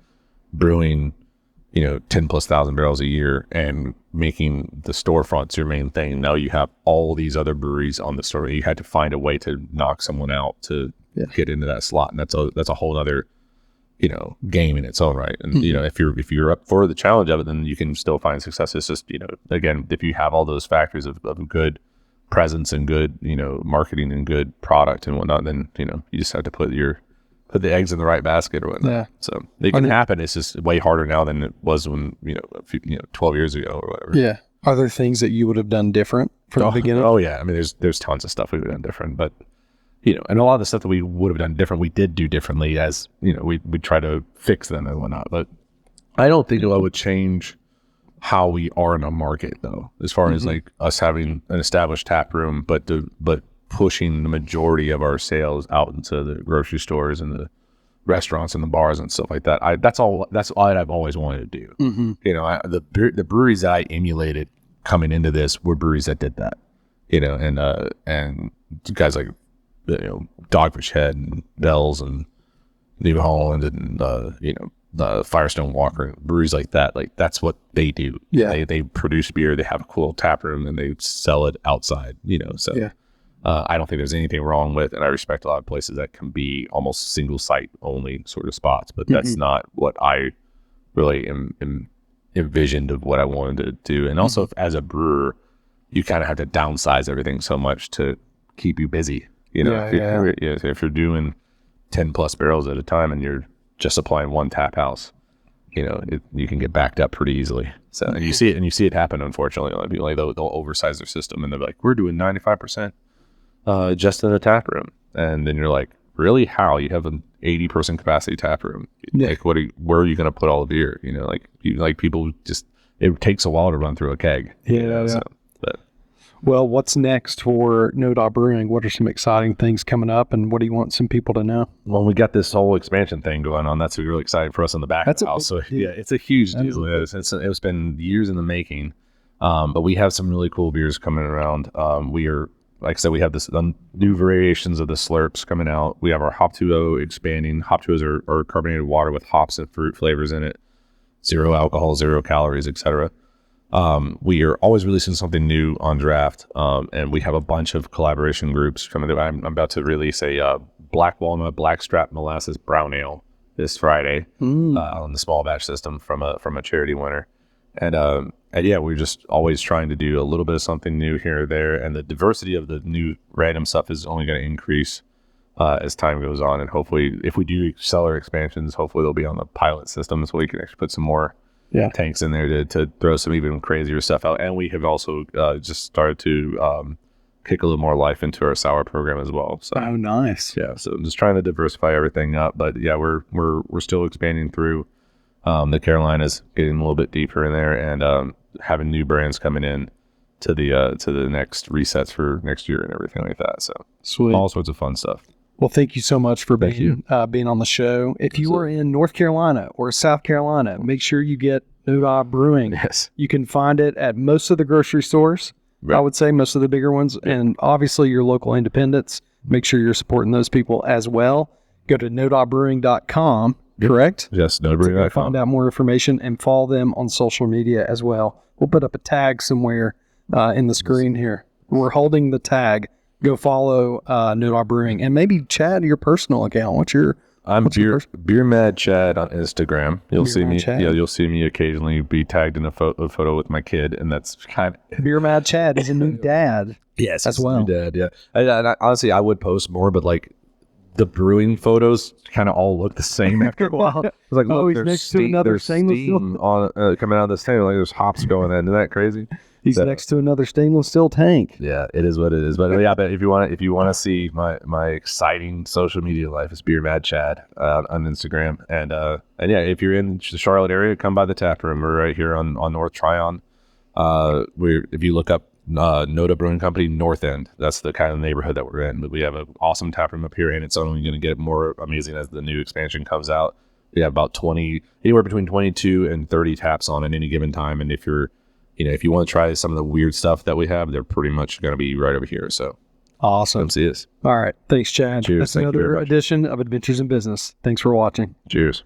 Speaker 1: brewing, 10,000+ barrels a year and making the storefronts your main thing. Now you have all these other breweries on the store. You had to find a way to knock someone out to get into that slot, and that's a whole other game in its own right. And if you're up for the challenge of it, then you can still find success. It's just again, if you have all those factors of good presence and good marketing and good product and whatnot, then you just have to put the eggs in the right basket or whatnot. So it can happen. It's just way harder now than it was when 12 years ago or whatever.
Speaker 2: Are there things that you would have done different from the beginning?
Speaker 1: I mean, there's tons of stuff we would have done different, but and a lot of the stuff that we would have done different, we did do differently as, we try to fix them and whatnot. But I don't think it would change how we are in a market, though, as far as like us having an established tap room, but pushing the majority of our sales out into the grocery stores and the restaurants and the bars and stuff like that. That's all I've always wanted to do. Mm-hmm. The breweries that I emulated coming into this were breweries that did that, and guys like, Dogfish Head and Bell's and New Holland and Firestone Walker, breweries like that. Like that's what they do.
Speaker 2: Yeah.
Speaker 1: They produce beer. They have a cool tap room and they sell it outside. So
Speaker 2: Yeah.
Speaker 1: I don't think there's anything wrong with, and I respect a lot of places that can be almost single site only sort of spots, but that's not what I really envisioned of what I wanted to do. And also, as a brewer, you kind of have to downsize everything so much to keep you busy. If you're doing 10 plus barrels at a time and you're just supplying one tap house, you can get backed up pretty easily. So and you see it happen. Unfortunately, a lot of people they'll oversize their system and they're like, we're doing 95%. Just in a tap room, and then you're like, really? How? You have an 80-person capacity tap room? Like, where are you going to put all the beer? People just, it takes a while to run through a keg.
Speaker 2: Well, what's next for NoDa Brewing? What are some exciting things coming up, and what do you want some people to know?
Speaker 1: Well, we got this whole expansion thing going on. That's really exciting for us in the back of the house. So it's a huge deal. It's been years in the making, but we have some really cool beers coming around. We are. Like I said, we have this new variations of the slurps coming out. We have our Hop 2.0 expanding. Hop 2.0s are carbonated water with hops and fruit flavors in it. 0 alcohol, 0 calories, etc. We are always releasing something new on draft, and we have a bunch of collaboration groups coming through. I'm about to release a black walnut, blackstrap molasses brown ale this Friday on the small batch system from a charity winner. And we're just always trying to do a little bit of something new here or there. And the diversity of the new random stuff is only going to increase as time goes on. And hopefully, if we do cellar expansions, hopefully they'll be on the pilot system so we can actually put some more tanks in there to throw some even crazier stuff out. And we have also just started to kick a little more life into our sour program as well. So,
Speaker 2: oh, nice.
Speaker 1: Yeah, so I'm just trying to diversify everything up. But yeah, we're still expanding through. The Carolinas, getting a little bit deeper in there, and having new brands coming in to the next resets for next year and everything like that. So
Speaker 2: sweet,
Speaker 1: all sorts of fun stuff.
Speaker 2: Well, thank you so much for being on the show. If you are in North Carolina or South Carolina, make sure you get NoDa Brewing.
Speaker 1: Yes,
Speaker 2: you can find it at most of the grocery stores. Right. I would say most of the bigger ones, and obviously your local independents. Make sure you're supporting those people as well. Go to NoDaBrewing.com. Correct?
Speaker 1: Yes, NoDaBrewing.com.
Speaker 2: Find out more information and follow them on social media as well. We'll put up a tag somewhere in the screen here. We're holding the tag. Go follow NoDa Brewing, and maybe Chad, your personal account.
Speaker 1: I'm Beer Mad Chad on Instagram. You'll see me.
Speaker 2: Chad.
Speaker 1: Yeah, you'll see me occasionally be tagged in a photo with my kid, and that's kind of
Speaker 2: Beer Mad Chad is a new dad.
Speaker 1: Yes,
Speaker 2: as well.
Speaker 1: New dad. Yeah, and honestly, I would post more, but like. The brewing photos kind of all look the same after a while. It's like, look,
Speaker 2: he's next to another stainless steel
Speaker 1: on coming out of the tank. Like there's hops going in. Isn't that crazy?
Speaker 2: He's next to another stainless steel tank.
Speaker 1: Yeah, it is what it is. But yeah, but if you want to see my exciting social media life, it's Beer Mad Chad on Instagram. And yeah, if you're in the Charlotte area, come by the tap room. We're right here on North Tryon. If you look up NoDa Brewing Company North End, that's the kind of neighborhood that we're in. But we have an awesome tap room up here, and it's only going to get more amazing as the new expansion comes out. We have about anywhere between 22 and 30 taps on at any given time. And if you want to try some of the weird stuff that we have, they're pretty much going to be right over here. So
Speaker 2: awesome.
Speaker 1: Come see us.
Speaker 2: All right. Thanks, Chad.
Speaker 1: Cheers.
Speaker 2: That's another edition of Adventures in Business. Thanks for watching.
Speaker 1: Cheers.